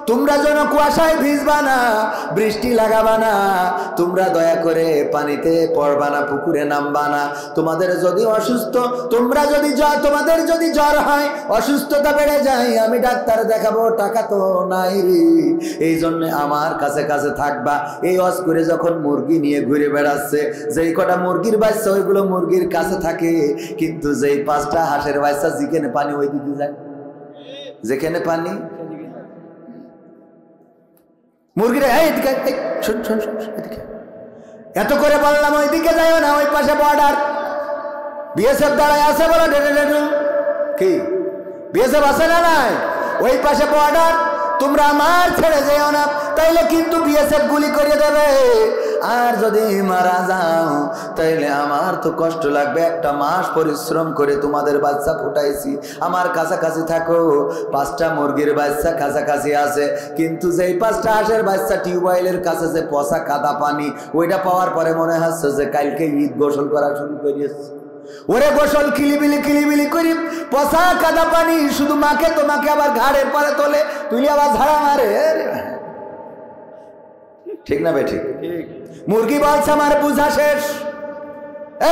তোমরা যেন কুয়াশায় ভিজবা না, বৃষ্টি লাগাবা না, তোমরা দয়া করে পানিতে পড়বা না, পুকুরে নামবা না। তোমাদের যদি অসুস্থ, তোমাদের যদি জ্বর হয়, অসুস্থতা বেড়ে যায়, আমি ডাক্তার দেখাবো, টাকা তো নাই রে, এই জন্য আমার কাছে কাছে থাকবা। এই ওয়াজ করে যখন মুরগি নিয়ে ঘুরে বেড়াচ্ছে, যেই কটা মুরগির বাচ্চা ওইগুলো মুরগির কাছে থাকে, কিন্তু যেই 5টা হাঁসের বাচ্চা যেখানে পানি ওই দিকে যায়, যেখানে পানি মুরগিরা এত করে বললাম ওইদিকে যাইও না, ওই পাশে বর্ডার, বিএসএফ দাঁড়ায় আছে, বলো কি বিএসএফ আছে না নাই? ওই পাশে বর্ডার, তোমরা আমার ছেড়ে যেও না, তাইলে কিন্তু বিএসএফ গুলি করে দেবে। আর যদি মারা যাও তাইলে আমার তো কষ্ট লাগবে। 1টা মাস পরিশ্রম করে তোমাদের বাচ্চা ফুটাইছি, আমার কাছাকাছি থাকো। 5টা মুরগির বাচ্চা কাছাকাছি আছে, কিন্তু যেই 5টা হাঁসের বাচ্চা টিউবওয়েলের কাছে যে পচা কাদা পানি, ওইটা পাওয়ার পরে মনে হচ্ছে যে কালকে ঈদ গোসল করা শুরু করিয়েছে। ওরে গোসল কিলিবিলি করি, পচা কাদা পানি শুধু মাকে, তোমাকে আবার ঘাড়ের পরে তোলে, তুই আবার ঝাড়া মারে। ঠিক না ভাই? ঠিক। মুরগি বলছে আমার বুঝা শেষ।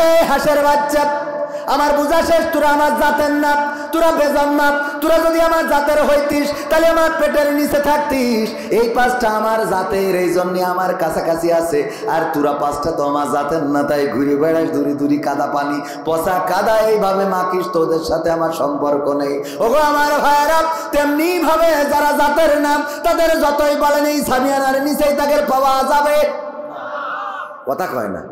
এই হাঁসের বাচ্চা আমার বুঝা শেষ, তোরা আমার জাতের না, তোরা বেজান না। তোরা যদি আমার জাতের হইতিস তাহলে আমার পেটের নিচে থাকতিস। এই 5টা আমার জাতের, এই জন্য আমার কাছাকাছি আছে। আর তোরা 5টা তো আমার জাতের না, তাই ঘুরে বেড়াস দূরে দূরে কাদা পানি পচা কাদা এইভাবে মাখিস, তোদের সাথে আমার সম্পর্ক নেই। ওগো আমার ভাইয়েরা, তেমনি ভাবে যারা জাতের নাম তাদের যতই বলেন এই সামিয়ানার নিচেই তাদের পাওয়া যাবে, কথা কয় না।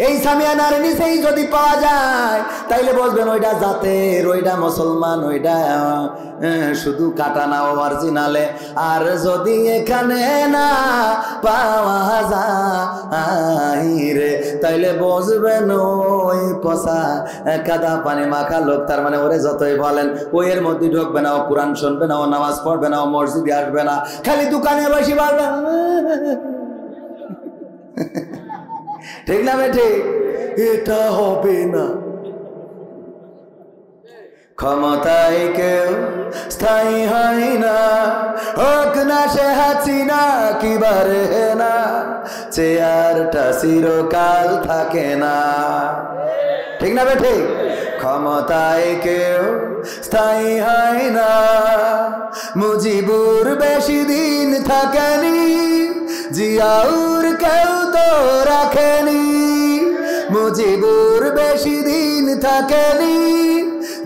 এই সামিয়ানার নিচেই যদি পাওয়া যায় তাইলে বলবেন ওইটা জাতের, ওইটা মুসলমান, ওইটা শুধু কাটা না অরিজিনালে। আর যদি এখানে না পাওয়া যায় রে, তাইলে বুঝবেন ওই পচা কাদা পানি মাখা লোক। তার মানে ওরে যতই বলেন ও এর মধ্যে ঢুকবে না, ও কোরআন শুনবে না, ও নামাজ পড়বে না, ও মসজিদে আসবে না, খালি দোকানে বসে পারবে। ঠিক না বেঠে? এটা হবে না। ক্ষমতায় কেউ স্থায়ী হয় না, হোক না সে হাসিনা কি বারে না, চেয়ারটা চিরকাল থাকে না। ঠিক না বেঠে? ক্ষমতায় কেউ স্থায়ী হয় না, মুজিবুর বেশি দিন থাকেনি, জিয়াউর কেউ তো রাখেনি। মুজিবুর বেশি দিন থাকেনি,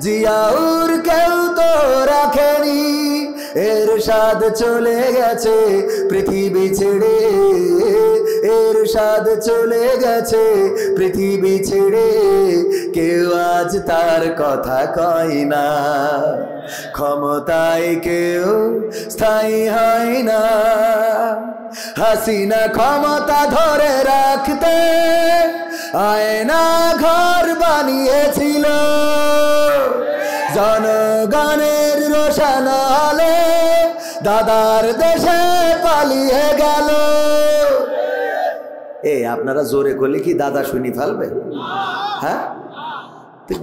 জিয়াউর কেউ তো রাখেনি। এরশাদ চলে গেছে পৃথিবী ছেড়ে, এরশাদ চলে গেছে পৃথিবী ছেড়ে, কেউ আজ তার কথা কয় না। ক্ষমতায় কেউ স্থায়ী হয় না, হাসিনা ক্ষমতা ধরে রাখতে আয়না ঘর বানিয়েছিল, জনগণের রোশনালে দাদার দেশে পালিয়ে গেল। আপনারা জোরে করলে কি দাদা শুনি ফেলবে? হ্যাঁ,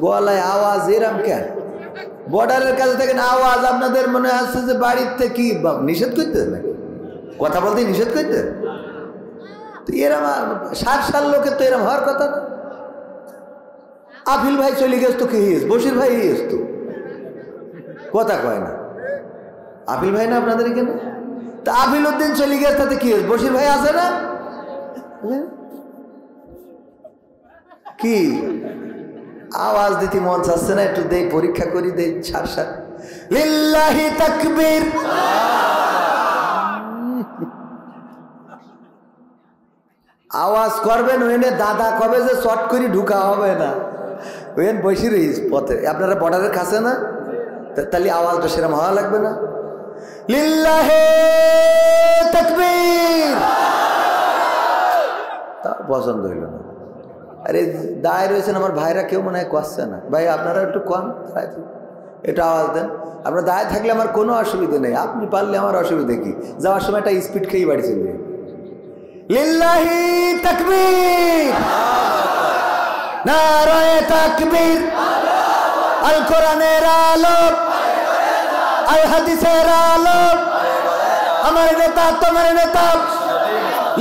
গলায় আওয়াজ এরম কেন? বর্ডারের কাছে থেকে আওয়াজ আপনাদের মনে আসছে যে বাড়িতে কি নিষেধ করতে নাকি? কথা বলতে নিষেধ করতে? এরম 60 সাল লোকের তো এরম হওয়ার কথা না। আফিল ভাই চলে গেছ তো কি হয়েছে? বশির ভাই হয়েছ তো, কথা কয় না। আফিল ভাই না আপনাদের এখানে? তা আফিল উদ্দিন চলে গেছে তাতে কি হয়েছে? বশির ভাই আছে না? কি আওয়াজ দিতে মন চাচ্ছে না? একটু দেই, পরীক্ষা করি, দেই। সার লিল্লাহি তাকবীর। আওয়াজ করবেন ওইনে দাদা কবে যে শর্ট করে ঢুকা হবে না, ওইন বসে রইস পথে। আপনারা বর্ডারের কাছে না, তাহলে আওয়াজটা সেরকম হওয়া লাগবে না। লিল্লাহি তাকবীর। তা পছন্দ হইল না। আরে দায় রয়েছেন আমার ভাইরা, কেউ মনে হয় করছে না। ভাই আপনারা একটু কম এটা আওয়াজ দেন। আপনার দায় থাকলে আমার কোনো অসুবিধা নেই, আপনি পারলে আমার অসুবিধা কি? যাওয়ার সময় একটা স্পিড খেয়ে বাড়ি চলবে। লিল্লাহি তাকবীর, নারায়ে তাকবীর। আল কোরআনের আলো, আল হাদিসের আলো, আমার নেতা তোমার নেতা।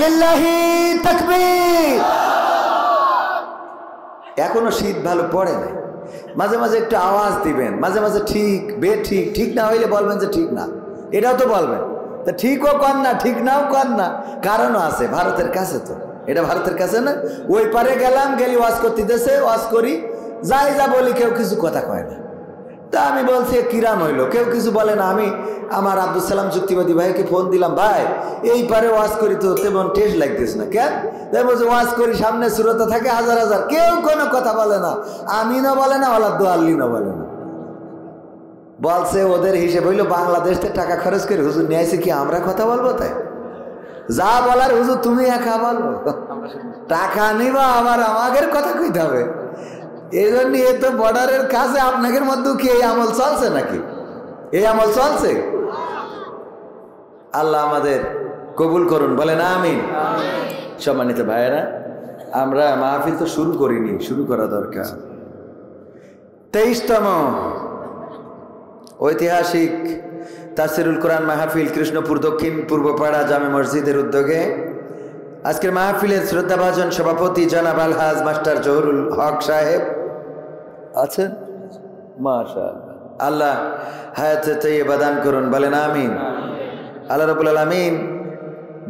লিল্লাহি তাকবীর। এখনো শীত ভালো পড়ে নাই, মাঝে মাঝে একটু আওয়াজ দিবেন, মাঝে মাঝে ঠিক বেঠিক, ঠিক না হইলে বলবেন যে ঠিক না, এটাও তো বলবেন। তা ঠিকও কর না, ঠিক নাও কর না, কারণও আছে। ভারতের কাছে তো, এটা ভারতের কাছে না। ওই পারে গেলাম, গেলি ওয়াজ করতে দেশে, ওয়াজ করি, যাই যা বলি, কেউ কিছু কথা কয় না। তা আমি বলছি কিরাম হইলো, কেউ কিছু বলে না। আমি আমার আব্দুল সালাম যুক্তিবাদী ভাইকে ফোন দিলাম, ভাই এই পারে ওয়াজ করি তো তেমন টেস্ট লাগতেছে না, কেন? তাই বলছে ওয়াজ করি, সামনে শ্রোতা থাকে হাজার হাজার, কেউ কোনো কথা বলে না, আমিনও বলে না, ওলা দোয়াল্লিনও বলে না। বলছে ওদের হিসেব হইলো বাংলাদেশ থেকে টাকা খরচ করে হুজুর নিয়ে আসে কি আমরা কথা বলবো? তাই যা বলার হুজুর তুমি একা বলবো, টাকা নিবা আবার আমাদের কথা কইতে হবে। এই জন্য এ তো বর্ডারের কাছে আপনাদের মধ্যে কি এই আমল চলছে নাকি? এই আমল চলছে? আল্লাহ আমাদের কবুল করুন, বলেন আমিন। সম্মানিত ভাইয়েরা, আমরা মাহফিল তো শুরু করিনি, শুরু করা দরকার। 23তম ঐতিহাসিক তাফসিরুল কোরআন মাহফিল কৃষ্ণপুর দক্ষিণ পূর্বপাড়া জামে মসজিদের উদ্যোগে আজকের মাহফিলের শ্রদ্ধাভাজন সভাপতি জনাব আলহাজ মাস্টার জহুরুল হক সাহেব, আছেন? মাশাআল্লাহ। আল্লাহ হায়াতে তাইয়্যিবা দান করুন, বলেন আমিন। আল্লাহ রাব্বুল আলামিন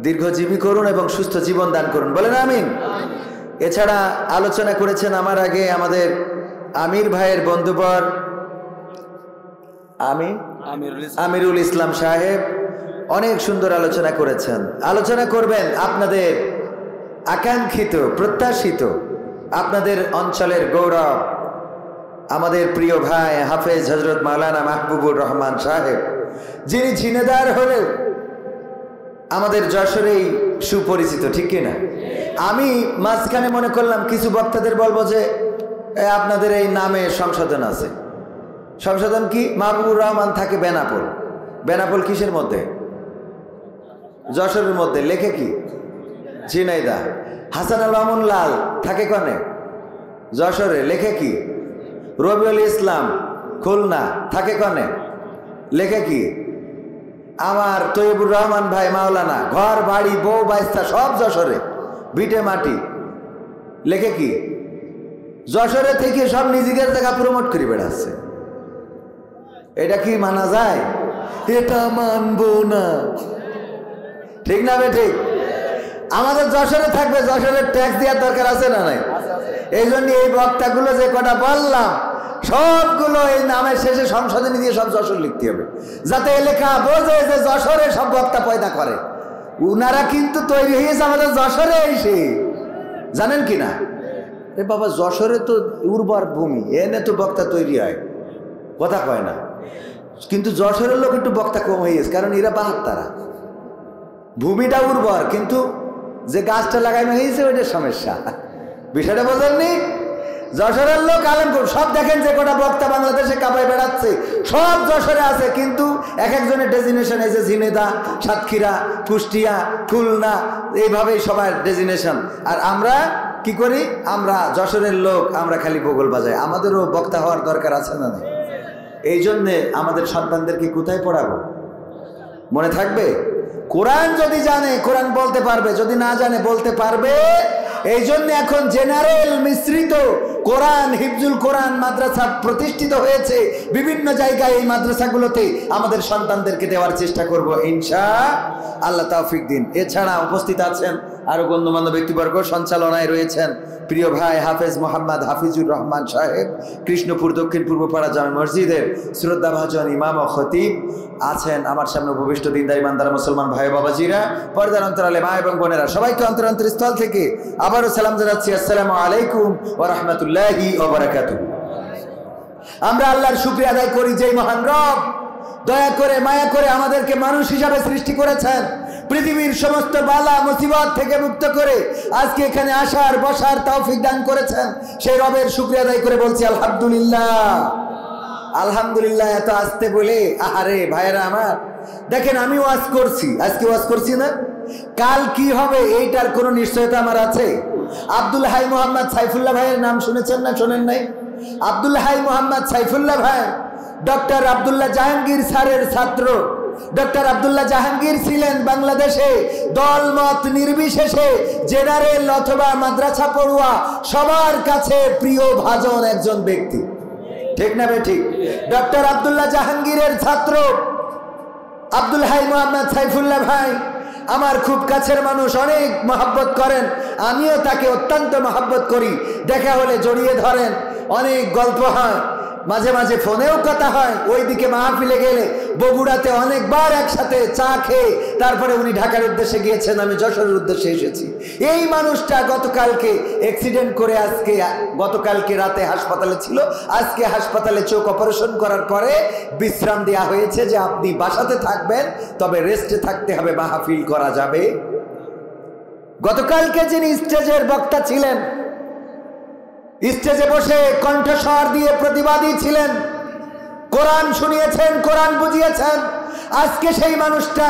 দীর্ঘজীবী করুন এবং সুস্থ জীবন দান করুন, বলেন আমিন। এছাড়া আলোচনা করেছেন আমার আগে আমাদের আমির ভাইয়ের বন্ধুবর আমিরুল ইসলাম সাহেব, অনেক সুন্দর আলোচনা করেছেন। আলোচনা করবেন আপনাদের আকাঙ্ক্ষিত, প্রত্যাশিত, আপনাদের অঞ্চলের গৌরব, আমাদের প্রিয় ভাই হাফেজ হযরত মাওলানা মাহবুবুর রহমান সাহেব, যিনি ঝিনেদার হলেও আমাদের যশোরেই সুপরিচিত, ঠিক কিনা? আমি মাঝখানে মনে করলাম কিছু বক্তাদের বলবো যে আপনাদের এই নামে সংশোধন আছে। সংশোধন কি? মাহবুবুর রহমান থাকে বেনাপোল। বেনাপোল কিসের মধ্যে? যশোরের মধ্যে। লেখে কি? ঝিনাইদহ। হাসান আল মামুন লাল থাকে কনে? যশোরে। লেখে কি? রবিউল ইসলাম খুলনা, থাকে কনে? লেখে কি? আমার তৈয়বুর রহমান ভাই মাওলানা, ঘর বাড়ি বউ বাইস্তা সব যশোরে, ভিটে মাটি। লেখে কি? যশোরে থেকে সব নিজেদের জায়গা প্রমোট করে বেড়াচ্ছে। এটা কি মানা যায়? এটা মানবো না, ঠিক না বে ঠিক? আমাদের যশোরে থাকবে, যশোরের ট্যাক্স দেওয়ার দরকার আছে না নাই? এই জন্য এই বক্তাগুলো যে কটা বললাম সবগুলো এই নামের শেষে সংশোধনী দিয়ে সব যশোর লিখতে হবে, যাতে এলাকা বোঝে যে যশোরে সব বক্তা পয়দা করে। উনারা কিন্তু তৈরি হয়েছে আমাদের যশোরে এসে, জানেন কি না? এ বাবা, যশোরে তো উর্বর ভূমি, এনে তো বক্তা তৈরি হয়, কথা কয় না। কিন্তু যশোরের লোক একটু বক্তা কম হয়ে গেছে, কারণ এরা বাহাত্তারা, ভূমিটা উর্বর, কিন্তু যে গাছটা লাগানো হয়েছে ওইটার সমস্যা। বিষয়টা বোঝেননি? যশোরের লোক আলেম সব দেখেন, যে কটা বক্তা বাংলাদেশে কাঁপায় বেড়াচ্ছে সব যশোরে আছে, কিন্তু এক একজনের ডেজিনেশন এসে ঝিনেদা, সাতক্ষীরা, কুষ্টিয়া, খুলনা, এইভাবেই সবার ডেজিনেশন। আর আমরা কি করি? আমরা যশোরের লোক, আমরা খালি বগল বাজাই। আমাদেরও বক্তা হওয়ার দরকার আছে না? এই জন্যে আমাদের সন্তানদেরকে কোথায় পড়াবো? মনে থাকবে? কোরআন যদি জানে কোরআন বলতে পারবে, যদি না জানে বলতে পারবে। এই জন্য এখন জেনারেল মিশ্রিত কোরআন, হিফজুল কোরআন মাদ্রাসা প্রতিষ্ঠিত হয়েছে বিভিন্ন জায়গায়। এই মাদ্রাসাগুলোতে আমাদের সন্তানদেরকে দেওয়ার চেষ্টা করব ইনশাআল্লাহ, তৌফিক দিন। এছাড়া উপস্থিত আছেন আরো গণ্যমান্য ব্যক্তিবর্গ, সঞ্চালনায় রয়েছেন প্রিয় ভাই হাফেজ মোহাম্মদ হাফিজুর রহমান সাহেব, কৃষ্ণপুর দক্ষিণ পূর্বপাড়া জামে মসজিদের শ্রদ্ধাভাজন ইমাম ও খতিব আছেন। আমার সামনে উপবিষ্ট দিনদার ইমানদার মুসলমান ভাই বাবাজিরা, পর্দার অন্তরালে মা এবং বোনেরা, সবাইকে অন্তরস্থল থেকে আবারও সালাম জানাচ্ছি, আসসালামু আলাইকুম ওয়া রাহমাতুল্লাহি ওয়া বারাকাতুহু। আমরা আল্লাহর শুকরিয়া আদায় করি, যেই মহান রব দয়া করে মায়া করে আমাদেরকে মানুষ হিসাবে সৃষ্টি করেছেন, পৃথিবীর সমস্ত বালা মুসিবত থেকে মুক্ত করে আজকে এখানে আসার বসার তৌফিক দান করেছেন। সেই রবের শুকরিয়া আদায় করে বলছি আলহামদুলিল্লাহ, আলহামদুলিল্লাহ। এত আসতে বলে আহারে ভাইয়েরা আমার, দেখেন আমি ওয়াজ করছি, আজকে ওয়াজ করছি না, কাল কি হবে এইটার কোনো নিশ্চয়তা আমার আছে? আব্দুল হাই মোহাম্মদ সাইফুল্লাহ ভাইয়ের নাম শুনেছেন না শোনেন নাই? আব্দুল হাই মোহাম্মদ সাইফুল্লাহ ভাই ডক্টর আব্দুল্লাহ জাহাঙ্গীর স্যারের ছাত্র। ডক্টর আব্দুল্লাহ জাহাঙ্গীর ছিলেন বাংলাদেশে দলমত নির্বিশেষে জেনারেল অথবা মাদ্রাসা পড়ুয়া সবার কাছে প্রিয় ভাজন একজন ব্যক্তি, ঠিক না বে ঠিক? ডক্টর আব্দুল্লাহ জাহাঙ্গীরের ছাত্র আব্দুল হাই মোহাম্মদ সাইফুল্লাহ ভাই আমার খুব কাছের মানুষ, অনেক মহব্বত করেন, আমিও তাকে অত্যন্ত মহব্বত করি। দেখা হলে জড়িয়ে ধরেন, অনেক গল্প হয়, মাঝে মাঝে ফোনেও কথা হয়। ওইদিকে মাহফিলে গেলে বগুড়াতে অনেকবার একসাথে চা খেয়ে তারপরে উনি ঢাকার উদ্দেশ্যে গিয়েছেন, আমি যশোরের উদ্দেশ্যে এসেছি। এই মানুষটা গতকালকে অ্যাক্সিডেন্ট করে আজকে, গতকালকে রাতে হাসপাতালে ছিল, আজকে হাসপাতালে চোখ অপারেশন করার পরে বিশ্রাম দেওয়া হয়েছে যে আপনি বাসাতে থাকবেন, তবে রেস্টে থাকতে হবে, মাহফিল করা যাবে। গতকালকে যিনি স্টেজের বক্তা ছিলেন, স্টেজে বসে কণ্ঠস্বর দিয়ে প্রতিবাদী ছিলেন, কোরআন শুনিয়েছেন, কোরআন বুঝিয়েছেন, আজকে সেই মানুষটা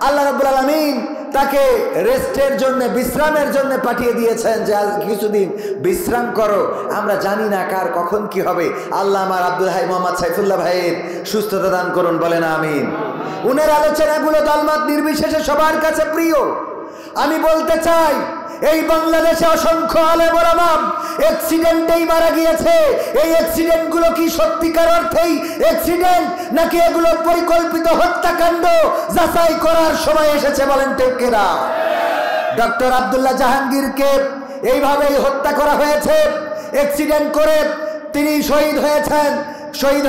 আল্লাহ রাব্বুল আলামিন তাকে রেস্টের জন্য, বিশ্রামের জন্য পাঠিয়ে দিয়েছেন যে আজ কিছুদিন বিশ্রাম করো। আমরা জানি না কার কখন কি হবে। আল্লাহ আমার আব্দুল হাই মোহাম্মদ সাইফুল্লাহ ভাইয়ের সুস্থতা দান করুন, বলেন আমিন। উনার আলোচনাগুলো দলমত নির্বিশেষে সবার কাছে প্রিয়। আমি বলতে চাই এই বাংলাদেশে অসংখ্য আলেম ওলামা অ্যাক্সিডেন্টেই মারা গিয়েছে। এই অ্যাক্সিডেন্ট গুলো কি সত্যিকার অর্থেই অ্যাক্সিডেন্ট নাকি এগুলো পরিকল্পিত হত্যাকাণ্ড যাচাই করার সময় এসেছে, বলেন ঠিক কিনা? ডক্টর আব্দুল্লাহ জাহাঙ্গীরকে এইভাবেই হত্যা করা হয়েছে, অ্যাক্সিডেন্ট করে তিনি শহীদ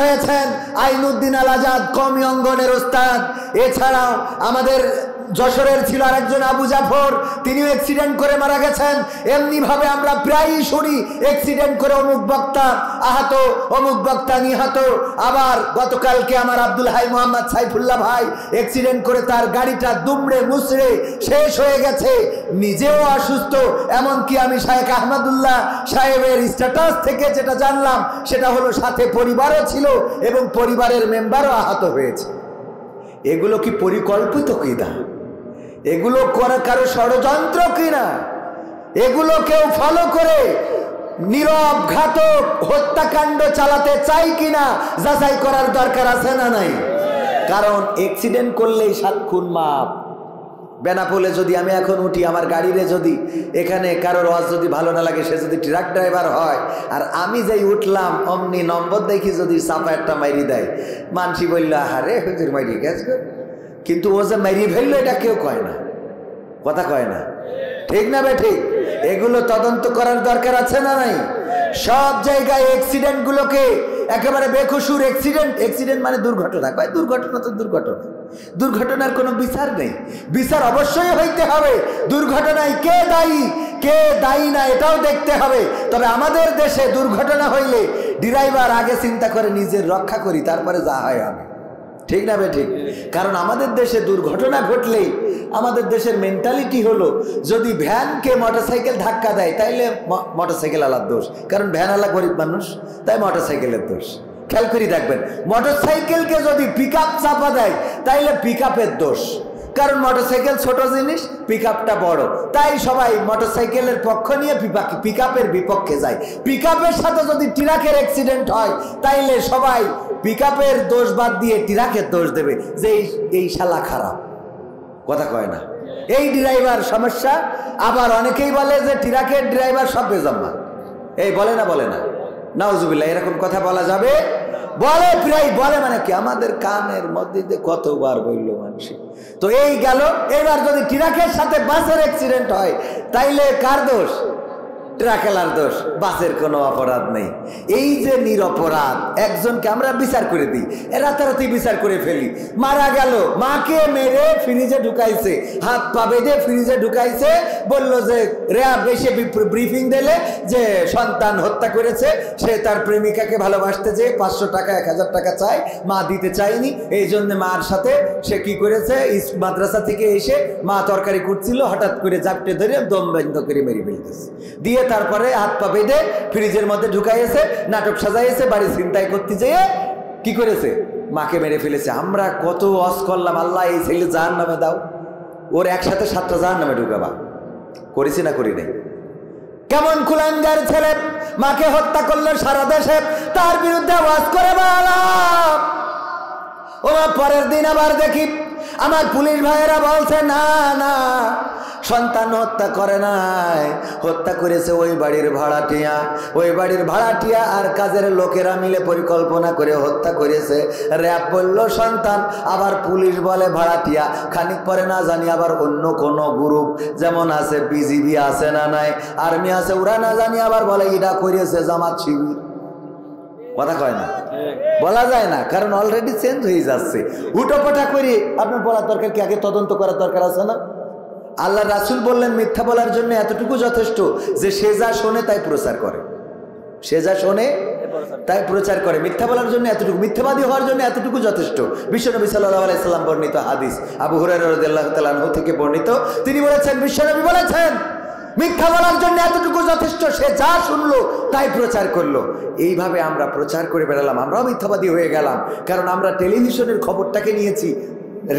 হয়েছেন আইনুদ্দিন আল আজাদ কওমি অঙ্গনের ওস্তাদ। এছাড়াও আমাদের যশোরের ছিল আরেকজন আবু জাফর, তিনিও অ্যাক্সিডেন্ট করে মারা গেছেন। এমনি ভাবে আমরা প্রায়ই শুনি অ্যাক্সিডেন্ট করে অমুক বক্তা আহত, অমুক বক্তা নিহত। আবার গতকালকে আমার আব্দুল হাই মোহাম্মদ সাইফুল্লাহ ভাই অ্যাক্সিডেন্ট করে তার গাড়িটা দুমড়ে মুচড়ে শেষ হয়ে গেছে, নিজেও অসুস্থ। এমনকি আমি শায়েখ আহমদুল্লাহ সাহেবের স্ট্যাটাস থেকে যেটা জানলাম সেটা হলো সাথে পরিবারও ছিল এবং পরিবারের মেম্বারও আহত হয়েছে। এগুলো কি পরিকল্পিত কিনা? এগুলো কারো ষড়যন্ত্র কিনা? এগুলো কেউ ফলো করে নীরব ঘাতক হত্যাকাণ্ড চালাতে চাই কিনা যাচাই করার দরকার আছে না নাই? কারণ অ্যাক্সিডেন্ট করলেই 7 খুন মাপ। বেনাপোলে যদি আমি এখন উঠি, আমার গাড়িরে যদি এখানে কারোর ওয়াজ যদি ভালো না লাগে, সে যদি ট্রাক ড্রাইভার হয় আর আমি যাই উঠলাম অমনি নম্বর দেখি যদি চাপা একটা মাইরি দেয়, মানসি বলল আরে হুজুর মাইরি গেছে, কিন্তু ও যে মাইরি ফেললো এটা কেউ কয় না, কথা কয় না, ঠিক না বে ঠিক? এগুলো তদন্ত করার দরকার আছে না নাই? সব জায়গায় অ্যাক্সিডেন্ট গুলোকে একেবারে বেকসুর অ্যাক্সিডেন্ট মানে দুর্ঘটনা, কয় দুর্ঘটনা তো দুর্ঘটনা, দুর্ঘটনার কোনো বিচার নেই। বিচার অবশ্যই হইতে হবে, দুর্ঘটনায় কে দায়ী না এটাও দেখতে হবে। তবে আমাদের দেশে দুর্ঘটনা হইলে ড্রাইভার আগে চিন্তা করে নিজের রক্ষা করি, তারপরে যা হয় হবে, ঠিক না বে ঠিক? কারণ আমাদের দেশে দুর্ঘটনা ঘটলেই আমাদের দেশের মেন্টালিটি হলো যদি ভ্যানকে মোটরসাইকেল ধাক্কা দেয় তাইলে মোটরসাইকেল আলার দোষ, কারণ ভ্যান আলা গরিব মানুষ, তাই মোটরসাইকেলের দোষ। খেয়াল করে দেখবেন, মোটরসাইকেলকে যদি পিকআপ চাপা দেয় তাইলে পিকআপের দোষ, কারণ মোটরসাইকেল ছোট জিনিস, পিকআপটা বড়, তাই সবাই মোটরসাইকেলের পক্ষ নিয়ে পিকআপের বিপক্ষে যায়। পিকআপের সাথে যদি ট্রাকের অ্যাক্সিডেন্ট হয় তাইলে সবাই পিকআপের দোষ বাদ দিয়ে ট্রাকের দোষ দেবে যে এই শালা খারাপ, কথা কয় না, এই ড্রাইভার সমস্যা। আবার অনেকেই বলে যে ট্রাকের ড্রাইভার সব বেজম্মা, এই বলে না নাউজুবিল্লাহ, এরকম কথা বলা যাবে? বলে, প্রায় বলে, মানে কি আমাদের কানের মধ্যে কতবার বললো মানুষ। তো এই গেল, এবার যদি ট্রাকের সাথে বাসের অ্যাক্সিডেন্ট হয় তাইলে কার দোষ? ট্রাকেলার দোষ, বাসের কোনো অপরাধ নেই। এই যে নিরপরাধ একজনকে আমরা বিচার করে দিই, রাতারাতি বিচার করে ফেলি, মারা গেল, মাকে মেরে ফ্রিজে ঢুকাইছে, হাত পা বেঁধে ফ্রিজে ঢুকাইছে, বলল যে র্যাব এসে ব্রিফিং দিলে যে সন্তান হত্যা করেছে, সে তার প্রেমিকাকে ভালোবাসতে যেয়ে 500 টাকা 1000 টাকা চায়, মা দিতে চায়নি, এই জন্য মার সাথে সে কি করেছে, মাদ্রাসা থেকে এসে মা তরকারি কুটছিল, হঠাৎ করে জাপটে ধরে দম বন্ধ করে মেরে ফেলতেছে, দিয়ে তারপরে হাত পা বেঁধে ফ্রিজের মধ্যে ঢুকাইছে, নাটক সাজাইছে, বাড়ি ছিনতাই করতে যেয়ে কি করেছে, মাকে মেরে ফেলেছে। আমরা কত ওয়াজ করলাম, আল্লাহ এই ছেলে জাহান্নামে দাও, ওর একসাথে 7টা জাহান্নামে ঢুকাবা, করেছি না করি নাই? কেমন কুলাঙ্গার ছেলে, মাকে হত্যা করলো সারা দেশে, তার বিরুদ্ধে ওয়াজ করে বললাম। ওরা পরের দিন আবার দেখি আমার পুলিশ ভাইয়েরা বলছে না না, সন্তান হত্যা করে নাই, হত্যা করেছে ওই বাড়ির ভাড়াটিয়া, ওই বাড়ির ভাড়াটিয়া আর কাজের লোকেরা মিলে পরিকল্পনা করে হত্যা করেছে। র্যাব বলল সন্তান, আবার পুলিশ বলে ভাড়াটিয়া, খানিক পরে না জানি আবার অন্য কোনো গ্রুপ, যেমন আছে বিজিবি আছে না নাই, আর্মি আছে, ওরা না জানি আবার বলে এটা করেছে জামাত শিবির, কথা কয় না, বলা যায় না, কারণ অলরেডি চেঞ্জ হয়ে যাচ্ছে। উটোপাটা করে আপনার বলার দরকার কি? আগে তদন্ত করার দরকার আছে না? আল্লাহ রাসূল বললেন মিথ্যা বলার জন্য এতটুকু যথেষ্ট যে সে যা শোনে তাই প্রচার করে, সে যা শোনে তাই প্রচার করে, মিথ্যা বলার জন্য এতটুকু, মিথ্যাবাদী হওয়ার জন্য এতটুকু যথেষ্ট। বিশ্বনবী সাল্লাল্লাহু আলাইহি সাল্লাম বর্ণিত হাদিস, আবু হুরায়রা রাদিয়াল্লাহু তাআলা আনহু থেকে বর্ণিত, তিনি বলেছেন, বিশ্বনবী বলেছেন মিথ্যা বলার জন্য এতটুকু যথেষ্ট, সে যা শুনলো তাই প্রচার করলো। এইভাবে আমরা প্রচার করে বেড়ালাম, আমরাও মিথ্যাবাদী হয়ে গেলাম, কারণ আমরা টেলিভিশনের খবরটাকে নিয়েছি,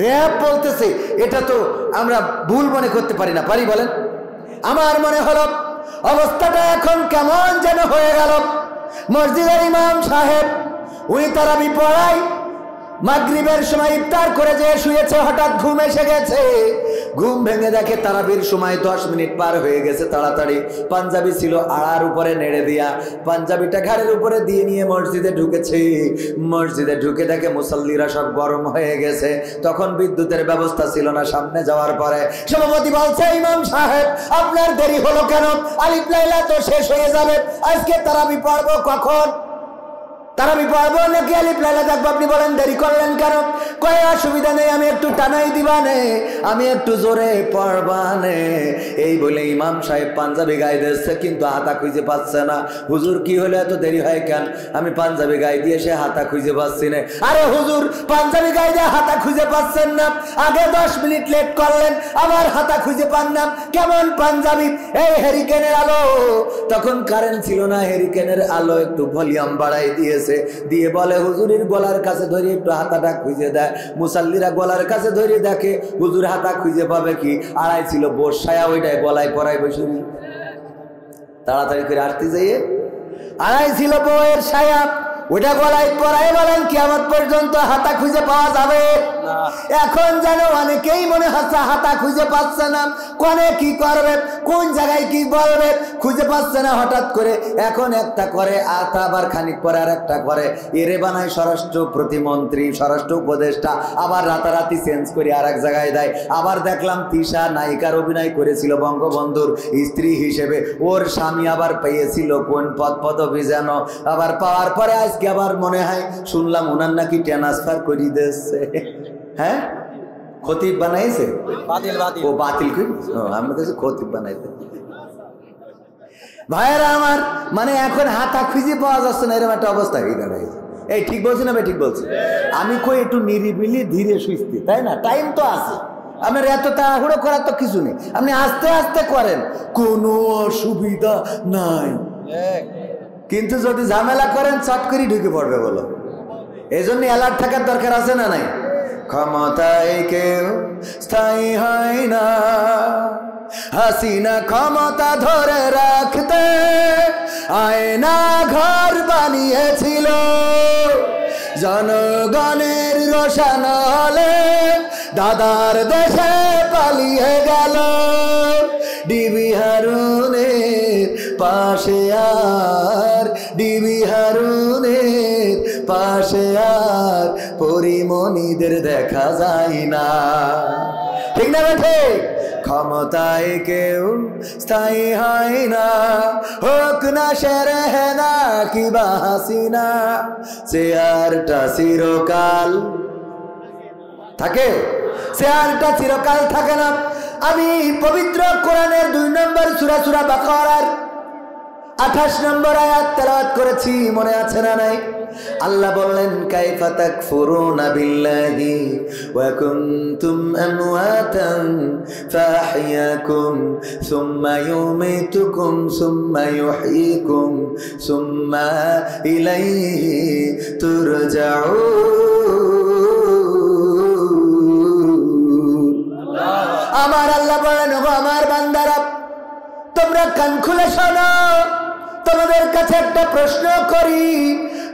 র্যাব বলতেছে, এটা তো আমরা ভুল মনে করতে পারি না, পারি বলেন? আমার মনে হলো অবস্থাটা এখন কেমন যেন হয়ে গেল। মসজিদের ইমাম সাহেব উনি তারাবি পড়ায়, মাগরিবের সময় ইফতার করে যে শুয়েছে, হঠাৎ ঘুম এসে গেছে। ঘুম ভেঙে দেখে তারাবির সময় 10 মিনিট পার হয়ে গেছে। তাড়াতাড়ি পাঞ্জাবি ছিল আড়ার উপরে নেড়ে দিয়া পাঞ্জাবিটা ঘাড়ের উপরে দিয়ে নিয়ে মসজিদে ঢুকেছে। মসজিদে ঢুকে দেখে মুসল্লিরা সব গরম হয়ে গেছে। তখন বিদ্যুতের ব্যবস্থা ছিল না। সামনে যাওয়ার পরে সভাপতি বলছে, ইমাম সাহেব আপনার দেরি হলো কেন? আলিফ লাইলা তো শেষ হয়ে যাবে, আজকে তারাবি পড়বো কখন? তারাবি পড়বো নাকি আলিফ লাইলা দেখবো? আপনি বলেন দেরি করলেন কেন? কয় অসুবিধা নেই, আমি একটু টানাই দিবানে, আমি একটু জোরে পড়বানে। এই বলে ইমাম সাহেব পাঞ্জাবি গায়ে দিচ্ছে, কিন্তু হাতা খুঁজে পাচ্ছে না। হুজুর কি হলো, এত দেরি হয় কেন? আমি পাঞ্জাবি গায়ে দিয়ে সে হাতা খুঁজে পাচ্ছি না। আরে হুজুর, পাঞ্জাবি গায়ে দিয়ে হাতা খুঁজে পাচ্ছেন না, আগে 10 মিনিট লেট করলেন, আবার হাতা খুঁজে পান না, কেমন পাঞ্জাবি? এই হেরিকেনের আলো, তখন কারেন্ট ছিল না, হেরিকেনের আলো একটু ভলিউম বাড়াই দিয়েছে, দিয়ে বলে হুজুরের গলার কাছে ধরে একটু হাতাটা খুঁজে দেয়। মুসাল্লিরা গলার কাছে ধরে দেখে হুজুর হাতা খুঁজে পাবে কি? আড়াই ছিল বর্ষায়া, ওইটাই গলায় পরাই বসে তাড়াতাড়ি করে আসতে যাইয়ে আড়াই ছিল বউয়ের ছায়া, ওটা গলায় পরাই বলেন কিয়ামত পর্যন্ত হাতা খুঁজে পাওয়া যাবে না। এখন যেন অনেকেই মনে হচ্ছে হাতা খুঁজে পাচ্ছে না, কোনে কি করবে, কোন জায়গায় কি বলবে খুঁজে পাচ্ছে না। হঠাৎ করে এখন একটা করে, আবার খানিক পরে আর একটা করে, এরে বানায় স্বরাষ্ট্র প্রতিমন্ত্রী, স্বরাষ্ট্র উপদেষ্টা, আবার রাতারাতি চেঞ্জ করে আর এক জায়গায় দেয়। আবার দেখলাম তিশা নায়িকার অভিনয় করেছিল বঙ্গবন্ধুর স্ত্রী হিসেবে, ওর স্বামী আবার পেয়েছিল কোন পদবি যেন, আবার পাওয়ার পরে আজকে আবার মনে হয় শুনলাম ওনার নাকি ট্রান্সফার করে দিয়েছে। হ্যাঁ, খতিব বানাইছে, ও বাতিল করে, আমি কাছে খতিব বানাইছে। ভাইয়েরা আমার, মানে এখন হাতা খুঁজে পাওয়া যাচ্ছে না, এরকম একটা অবস্থা হয়ে দাঁড়াইছে। এই ঠিক বলছি না ভাই? ঠিক বলছি। আমি কই একটু নিরিবিলি ধীরে সুস্থে, তাই না? টাইম তো আছে, আপনার এত তাড়াহুড়ো করার তো কিছু নেই, আপনি আস্তে আস্তে করেন, কোনো অসুবিধা নাই। কিন্তু যদি ঝামেলা করেন চট করে ঢুকে পড়বে, বলো। এই জন্য অ্যালার্ট থাকার দরকার আছে না নাই? ক্ষমতায় কেউ স্থায়ী হয় না, হাসিনা ক্ষমতা ধরে রাখতে আয়না ঘর বানিয়েছিল, জনগণের রোশানলে দাদার দেশে পালিয়ে গেল। ডিবি হারুনের পাশে আর, ডিবি হারুনের পাশে আর পরিমণিদের দেখা যায় না, ঠিক না বেঠে? ক্ষমতায় কেউ স্থায়ী হয় না, হোক না শেরেহনা কিবা হাসিনা, চেয়ারটা চিরকাল থাকে, চেয়ারটা চিরকাল থাকে না। আমি পবিত্র কোরআনের 2 নম্বর সূরা সূরা বাকারার 28 নম্বর আয়াত তেলাওয়াত করেছি, মনে আছে না নাই? আল্লাহ বললেন, কাইফা তাকফুরুনা বিল্লাহি ওয়া কুনতুম আমওয়াতান ফাহইয়াকুম সুম্মা ইউমিতুকুম সুম্মা ইউহয়িকুম সুম্মা ইলাইহি তুরজাউন। আমার আল্লাহ বলেন, ও আমার বান্দারা, তোমরা কান খুলে শোনো, তোমাদের কাছে একটা প্রশ্ন করি,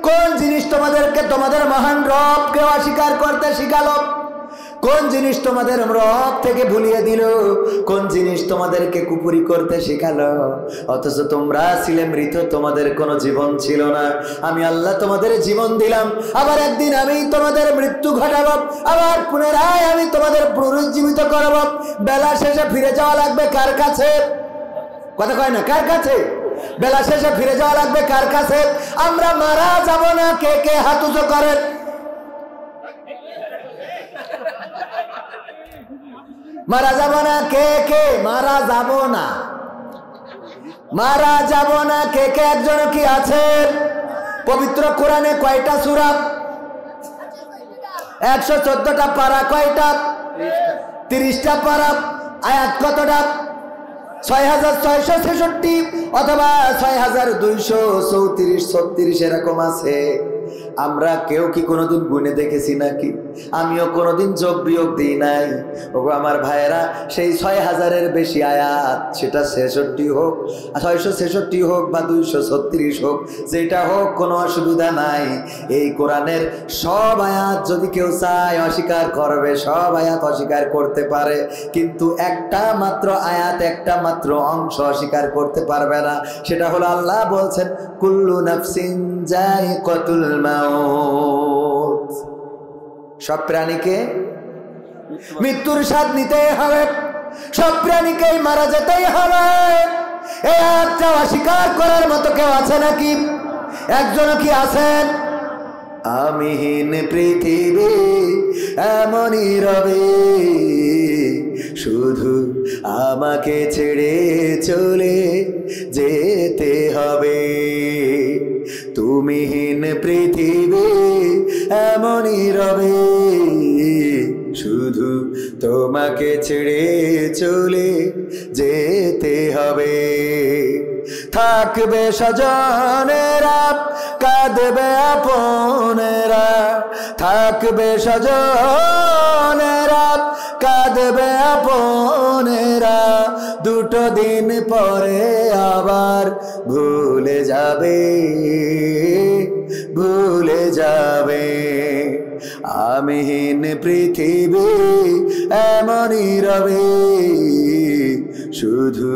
কোন জিনিস তোমাদেরকে তোমাদের মহান রবকে অস্বীকার করতে শিখালো? কোন জিনিস তোমাদের রব থেকে ভুলিয়ে দিল? কোন জিনিস তোমাদেরকে কুপুরি করতে শিখালো? অথচ তোমরা ছিলে মৃত, তোমাদের কোনো জীবন ছিল না। আমি আল্লাহ তোমাদের জীবন দিলাম, আবার একদিন আমি তোমাদের মৃত্যু ঘটাবো, আবার পুনরায় আমি তোমাদের পুনরুজ্জীবিত করব। বেলা শেষে ফিরে যাওয়া লাগবে কার কাছে? কথা কয় না, কার কাছে? বেলা শেষে ফিরে যাওয়া লাগবে কার কাছে? আমরা মারা যাব না, কে কে হাত উঁচু করেন? মারা যাব না, কে কে? মারা যাব না, মারা যাব না, কে কে? একজন কি আছেন? পবিত্র কোরআনে কয়টা সূরা? 114টা পারা। কয়টা? 30টা পারা। আয়াত কতটা? 6666 অথবা 6234 36 এরকম আছে। আমরা কেউ কি কোনোদিন গুনে দেখেছি নাকি? আমিও কোনোদিন যোগ বিয়োগ দিই নাই। ওগো আমার ভাইয়েরা, সেই 6000-এর বেশি আয়াত, সেটা 66 হোক, 666 হোক বা 236 হোক, যেটা হোক কোনো অসুবিধা নাই। এই কোরআনের সব আয়াত যদি কেউ চায় অস্বীকার করবে, সব আয়াত অস্বীকার করতে পারে, কিন্তু একটা মাত্র আয়াত, একটা মাত্র অংশ অস্বীকার করতে পারবে না। সেটা হলো আল্লাহ বলছেন কুল্লু নাফসিন যায়িকাতুল মাউত, সব প্রাণীকে মৃত্যুর স্বাদ নিতেই হবে, সব প্রাণীকেই মারা যেতেই হবে। এই আয়াতটা অস্বীকার করার মতো কেউ আছে নাকি? একজন কি আছেন? আমিহীন পৃথিবী এমনই রবে, শুধু আমাকে ছেড়ে চলে যেতে হবে। তুমিহীন পৃথিবী এমনই রবে, শুধু তোমাকে ছেড়ে চলে যেতে হবে। থাকবে স্বজনেরা, কাঁদবে আপনেরা, থাকবে স্বজনেরা, কাঁদবে আপনেরা, দুটো দিন পরে আবার ভুলে যাবে, ভুলে যাবে। আমিহীন পৃথিবী এমনই রবে, শুধু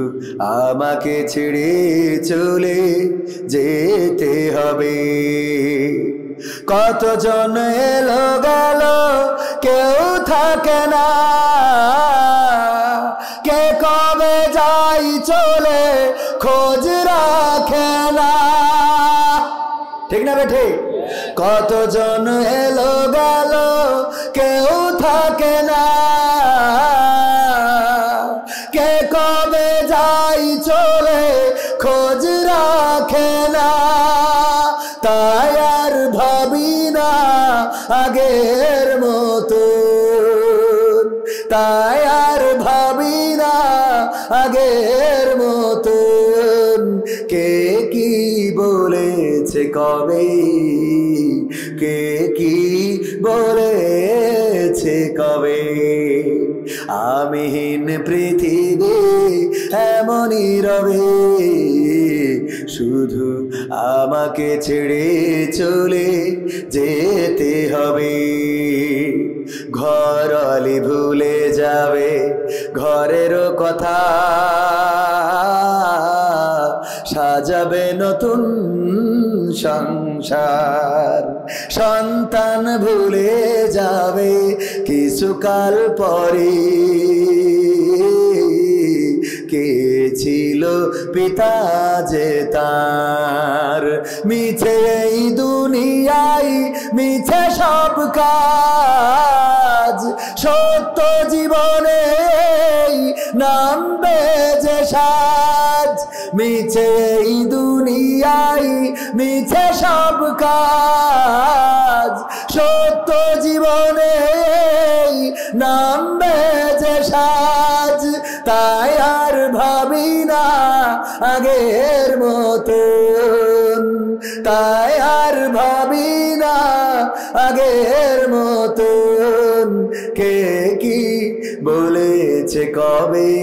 আমাকে ছেড়ে চলে যেতে হবে। কতজন এলো গেল, কেউ থাকে না, কে কবে যাই চলে খোঁজ রাখে না, ঠিক না বেঠে? কতজন এলো গেল, কেউ থাকে না, কে কবে যাই চলে খোঁজ রাখে না। তাই আর ভাবি না আগের মতো, তাই আর ভাবি না আগের মতো। কে কি বলেছে কবে, কে কি বলেছে কবে? আমিহীন পৃথিবী এমনই রবে, শুধু আমাকে ছেড়ে চলে যেতে হবে। ঘরলি ভুলে যাবে ঘরেরও কথা, সাজাবে নতুন সংসার। সন্তান ভুলে যাবে কিছুকাল পরে, কে ছিল পিতা যে তার। মিছে এই দুনিয়ায় মিছে সব কাজ, সত্য জীবনে নামবে যে সাজ। মিছে এই দুনিয়ায় মিছে সব কাজ, সত্য জীবনে নামবে যে সাজ। তাই আর ভাবি না আগের মতন, তাই আর ভাবি না আগের মতন। কে কি বলেছে কবে,